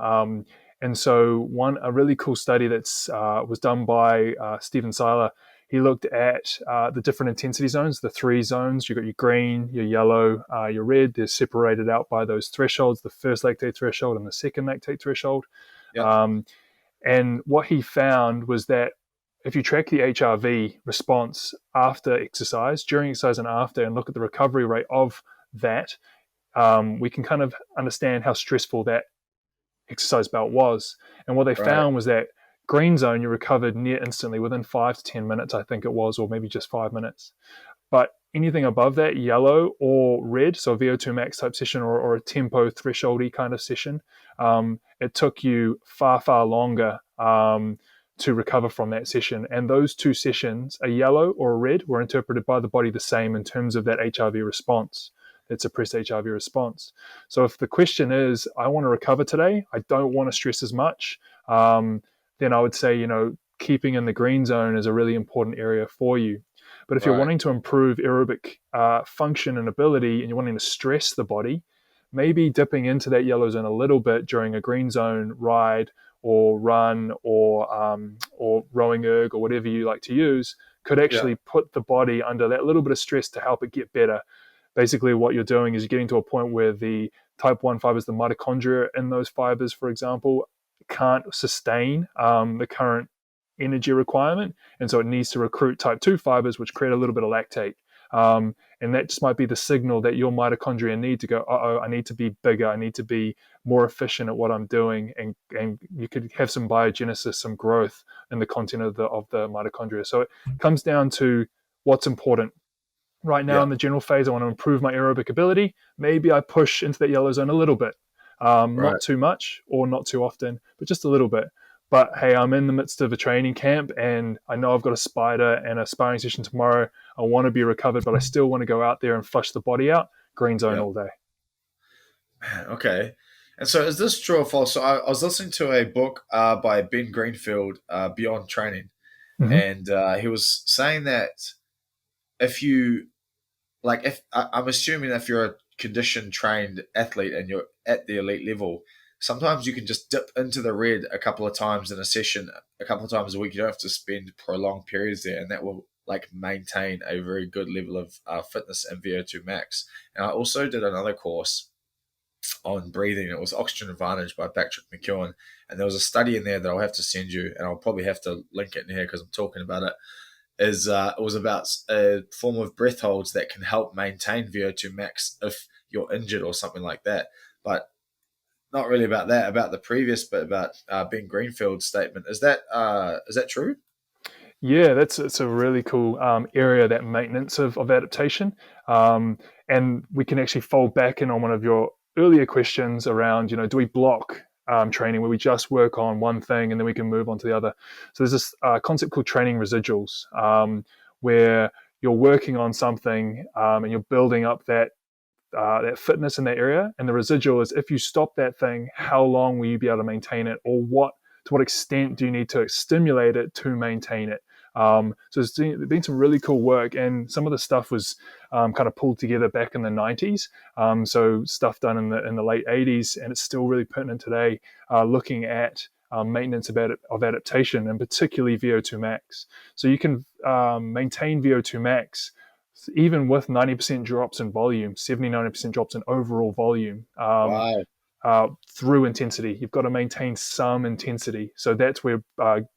And so a really cool study that's was done by Stephen Seiler. He looked at the different intensity zones, the three zones. You've got your green, your yellow, your red. They're separated out by those thresholds, the first lactate threshold and the second lactate threshold. Yep. Um, and what he found was that if you track the HRV response after exercise, during exercise and after, and look at the recovery rate of that, we can kind of understand how stressful that exercise bout was. And what they Right. found was that green zone, you recovered near instantly within 5 to 10 minutes, I think it was, or maybe just 5 minutes. But anything above that, yellow or red, so a VO2 max type session, or a tempo thresholdy kind of session, it took you far, far longer to recover from that session. And those two sessions, a yellow or a red, were interpreted by the body the same in terms of that HRV response, that suppressed HRV response. So if the question is, I want to recover today, I don't want to stress as much, then I would say, keeping in the green zone is a really important area for you. But if you're Right. wanting to improve aerobic function and ability, and you're wanting to stress the body, maybe dipping into that yellow zone a little bit during a green zone ride or run, or rowing erg, or whatever you like to use, could Yeah. actually put the body under that little bit of stress to help it get better. Basically, what you're doing is you're getting to a point where the type 1 fibers, the mitochondria in those fibers, for example, can't sustain the current energy requirement. And so it needs to recruit type 2 fibers, which create a little bit of lactate. And that just might be the signal that your mitochondria need to go, I need to be bigger. I need to be more efficient at what I'm doing. And you could have some biogenesis, some growth in the content of the mitochondria. So it comes down to what's important. Right now Yeah. in the general phase, I want to improve my aerobic ability. Maybe I push into that yellow zone a little bit, Right. not too much or not too often, but just a little bit. But hey, I'm in the midst of a training camp, and I know I've got a spider and a sparring session tomorrow. I want to be recovered, but I still want to go out there and flush the body out. Green zone Yeah. all day. Okay. And so, is this true or false? So, I was listening to a book by Ben Greenfield, Beyond Training, Mm-hmm. and he was saying that if you if I'm assuming if you're a conditioned trained athlete and you're at the elite level, sometimes you can just dip into the red a couple of times in a session, a couple of times a week. You don't have to spend prolonged periods there, and that will like maintain a very good level of fitness and VO2 max. And I also did another course on breathing. It was Oxygen Advantage by Patrick McKeown, and there was a study in there that I'll have to send you, and I'll probably have to link it in here because I'm talking about it. It was about a form of breath holds that can help maintain VO2 max if you're injured or something like that. But not really about that, about the previous bit about Ben Greenfield's statement. Is that true? Yeah, it's a really cool area, that maintenance of adaptation. And we can actually fold back in on one of your earlier questions around, do we block training where we just work on one thing and then we can move on to the other? So there's this concept called training residuals, where you're working on something and you're building up that fitness in that area. And the residual is, if you stop that thing, how long will you be able to maintain it, or to what extent do you need to stimulate it to maintain it? So there's been some really cool work, and some of the stuff was kind of pulled together back in the 90s. So stuff done in the late 80s, and it's still really pertinent today, looking at maintenance of adaptation, and particularly VO2 max. So you can maintain VO2 max even with 90% drops in volume, 70-90% drops in overall volume, Wow. through intensity. You've got to maintain some intensity. So that's where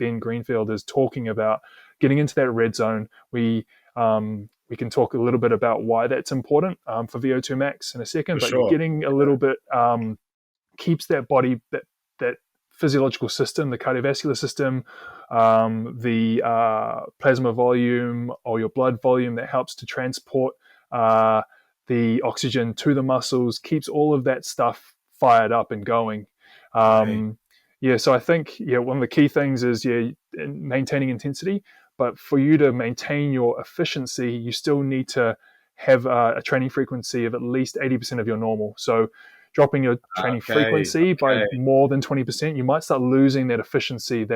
Ben Greenfield is talking about getting into that red zone. We can talk a little bit about why that's important for VO2 max in a second, For but you're sure. getting a little bit, keeps that body, that physiological system, the cardiovascular system, the plasma volume or your blood volume that helps to transport the oxygen to the muscles, keeps all of that stuff fired up and going. Hey, Yeah, so I think one of the key things is maintaining intensity, but for you to maintain your efficiency, you still need to have a training frequency of at least 80% of your normal. So dropping your training okay, frequency by okay. more than 20%, you might start losing that efficiency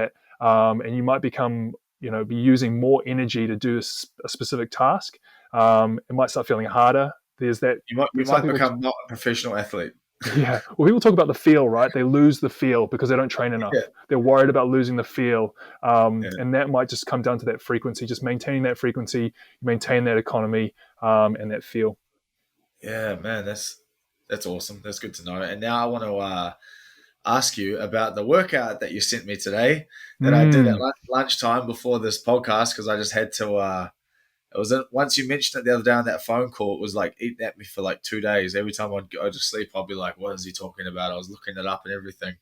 and you might become, be using more energy to do a specific task. It might start feeling harder. There's that. You Some might people, become not a professional athlete. yeah. Well, people talk about the feel, right? They lose the feel because they don't train Yeah, enough. They're worried about losing the feel, yeah, and that might just come down to that frequency. Just maintaining that frequency, maintain that economy, and that feel. yeah, man. That's awesome. That's good to know. And now I want to ask you about the workout that you sent me today that I did at Mm. lunchtime before this podcast because I just had to. It was once you mentioned it the other day on that phone call, it was like eating at me for like 2 days. Every time I'd go to sleep, I'd be like, "What is he talking about?" I was looking it up and everything.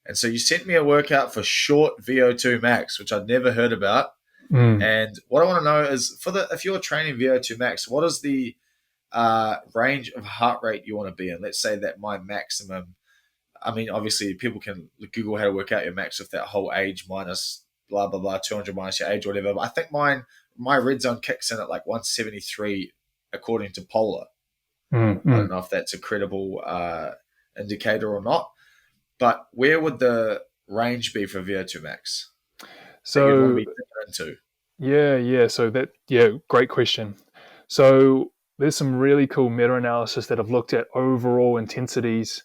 And so you sent me a workout for short VO2 max, which I'd never heard about. Mm. And what I want to know is if you're training VO2 max, what is the range of heart rate you want to be in? Let's say that my maximum. I mean, obviously, people can Google how to work out your max with that whole age minus blah blah blah 200 minus your age or whatever. But I think my red zone kicks in at like 173 according to Polar. Mm. I don't Mm. know if that's a credible indicator or not. But where would the range be for VO2 max that you'd want to So be dipping into? yeah. So great question. So there's some really cool meta-analysis that have looked at overall intensities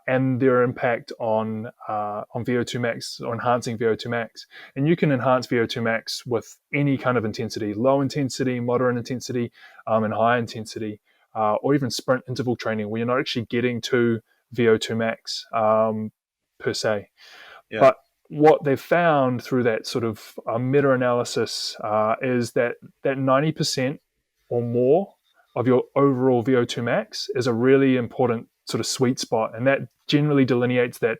and their impact on VO2 max, or enhancing VO2 max. And you can enhance VO2 max with any kind of intensity: low intensity, moderate intensity, and high intensity, or even sprint interval training, where you're not actually getting to VO2 max per se. Yeah. But what they've found through that sort of meta-analysis is that 90% or more of your overall VO2 max is a really important sort of sweet spot, and that generally delineates that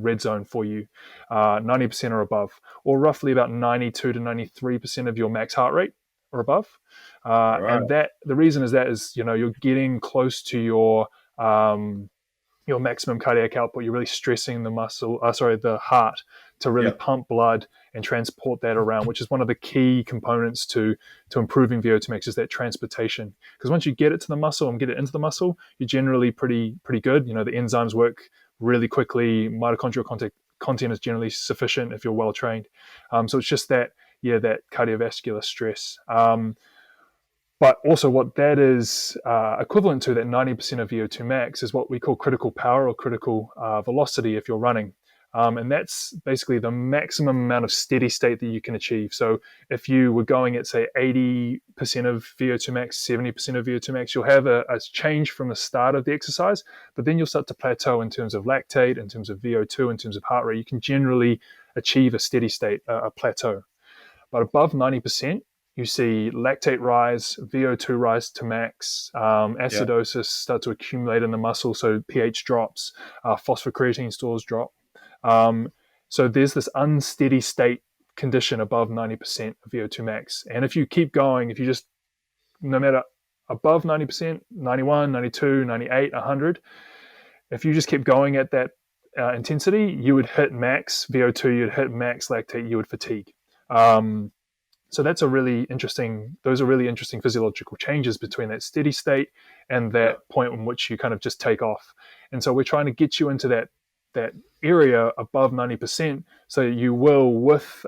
red zone for you, 90% or above, or roughly about 92 to 93% of your max heart rate or above. All right. And that the reason is that is you're getting close to your maximum cardiac output. You're really stressing the heart to really Yeah. pump blood and transport that around, which is one of the key components to improving VO2 max, is that transportation. Because once you get it to the muscle and get it into the muscle, you're generally pretty good. The enzymes work really quickly. Mitochondrial content is generally sufficient if you're well trained. So it's just that, that cardiovascular stress. But also what that is equivalent to, that 90% of VO2 max, is what we call critical power or critical velocity if you're running. And that's basically the maximum amount of steady state that you can achieve. So if you were going at, say, 80% of VO2 max, 70% of VO2 max, you'll have a change from the start of the exercise, but then you'll start to plateau in terms of lactate, in terms of VO2, in terms of heart rate. You can generally achieve a steady state, a plateau. But above 90%, you see lactate rise, VO2 rise to max, Yeah. acidosis start to accumulate in the muscle, so pH drops, phosphocreatine stores drop. So there's this unsteady state condition above 90% of VO2 max. And if you keep going, if you just, no matter above 90%, 91, 92, 98, 100, if you just keep going at that intensity, you would hit max VO2, you'd hit max lactate, you would fatigue. So those are really interesting physiological changes between that steady state and that point in which you kind of just take off. And so we're trying to get you into that area above 90%, so you will, with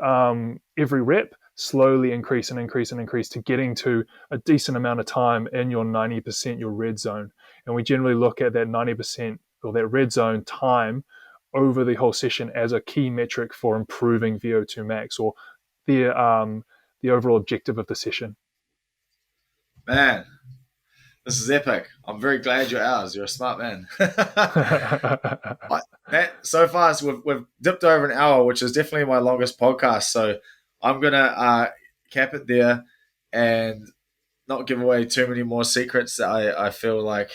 every rep, slowly increase to getting to a decent amount of time in your 90%, your red zone. And we generally look at that 90% or that red zone time over the whole session as a key metric for improving VO2 max, or the overall objective of the session. Man, this is epic. I'm very glad you're ours. You're a smart man. Matt, so far we've dipped over an hour, which is definitely my longest podcast. So I'm gonna cap it there and not give away too many more secrets that I feel like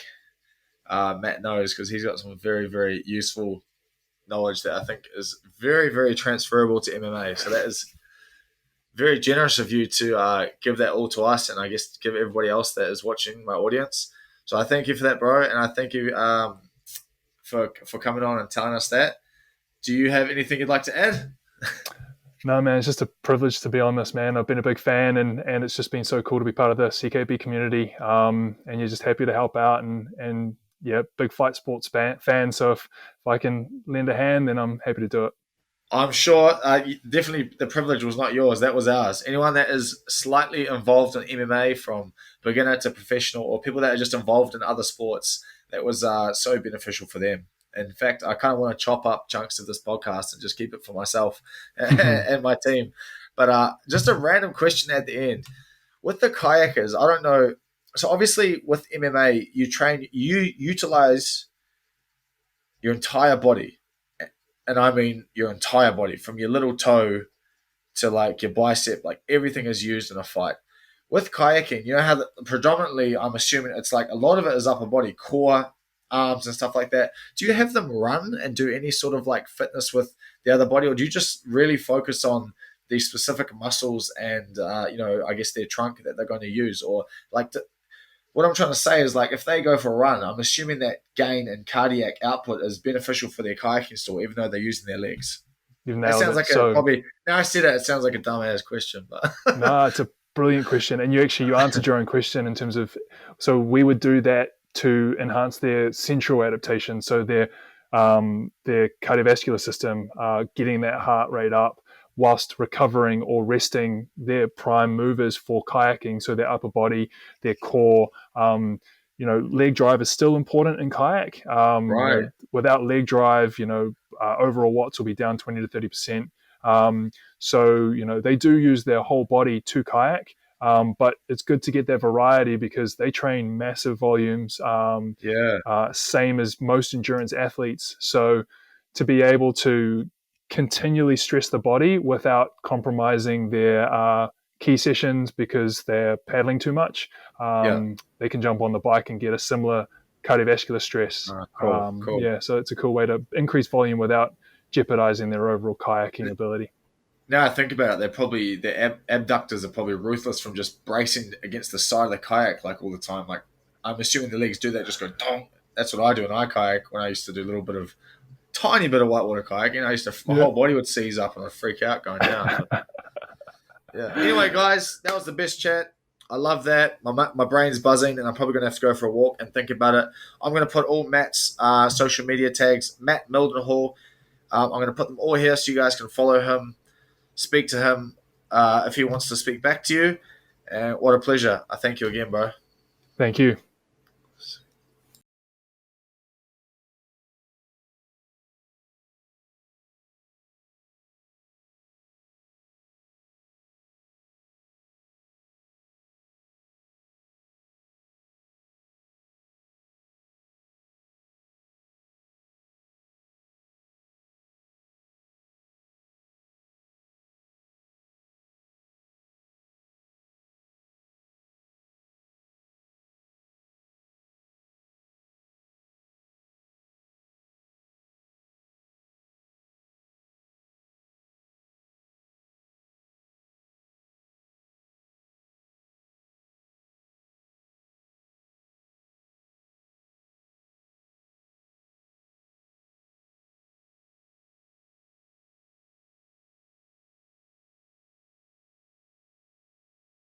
Matt knows, because he's got some very, very useful knowledge that I think is very, very transferable to MMA. So that is very generous of you to give that all to us, and I guess give everybody else that is watching, my audience. So I thank you for that, bro, and I thank you for coming on and telling us that. Do you have anything you'd like to add? No, man, it's just a privilege to be on this, man. I've been a big fan, and it's just been so cool to be part of the CKB community. And you're just happy to help out, and yeah, big fight sports fan. So if I can lend a hand, then I'm happy to do it. I'm sure definitely the privilege was not yours. That was ours. Anyone that is slightly involved in MMA, from beginner to professional, or people that are just involved in other sports, that was so beneficial for them. In fact, I kind of want to chop up chunks of this podcast and just keep it for myself and my team. But just a random question at the end. With the kayakers, I don't know. So obviously with MMA, you utilize your entire body. And I mean your entire body, from your little toe to like your bicep, like everything is used in a fight. With kayaking, you know how predominantly, I'm assuming it's like a lot of it is upper body, core, arms and stuff like that. Do you have them run and do any sort of like fitness with the other body, or do you just really focus on these specific muscles and, I guess their trunk that they're going to use? Or like what I'm trying to say is, like, if they go for a run, I'm assuming that gain in cardiac output is beneficial for their kayaking store, even though they're using their legs. That sounds like probably, now I said it sounds like a dumbass question, but no, it's a brilliant question. And you answered your own question in terms of, so we would do that to enhance their central adaptation. So their cardiovascular system, getting that heart rate up whilst recovering or resting their prime movers for kayaking. So their upper body, their core, leg drive is still important in kayak. right. Without leg drive, overall watts will be down 20 to 30%. So they do use their whole body to kayak. But it's good to get that variety because they train massive volumes, same as most endurance athletes. So to be able to continually stress the body without compromising their key sessions because they're paddling too much, they can jump on the bike and get a similar cardiovascular stress. Cool. Yeah, so it's a cool way to increase volume without jeopardizing their overall kayaking ability. Now I think about it, their abductors are probably ruthless from just bracing against the side of the kayak like all the time. Like, I'm assuming the legs do that, just go dong. That's what I do when I kayak. When I used to do a tiny bit of whitewater kayaking, my whole body would seize up and I'd freak out going down. Yeah. Anyway, guys, that was the best chat. I love that. My brain's buzzing, and I'm probably going to have to go for a walk and think about it. I'm going to put all Matt's social media tags, Matt Mildenhall. I'm going to put them all here so you guys can follow him, speak to him if he wants to speak back to you. And what a pleasure. I thank you again, bro. Thank you.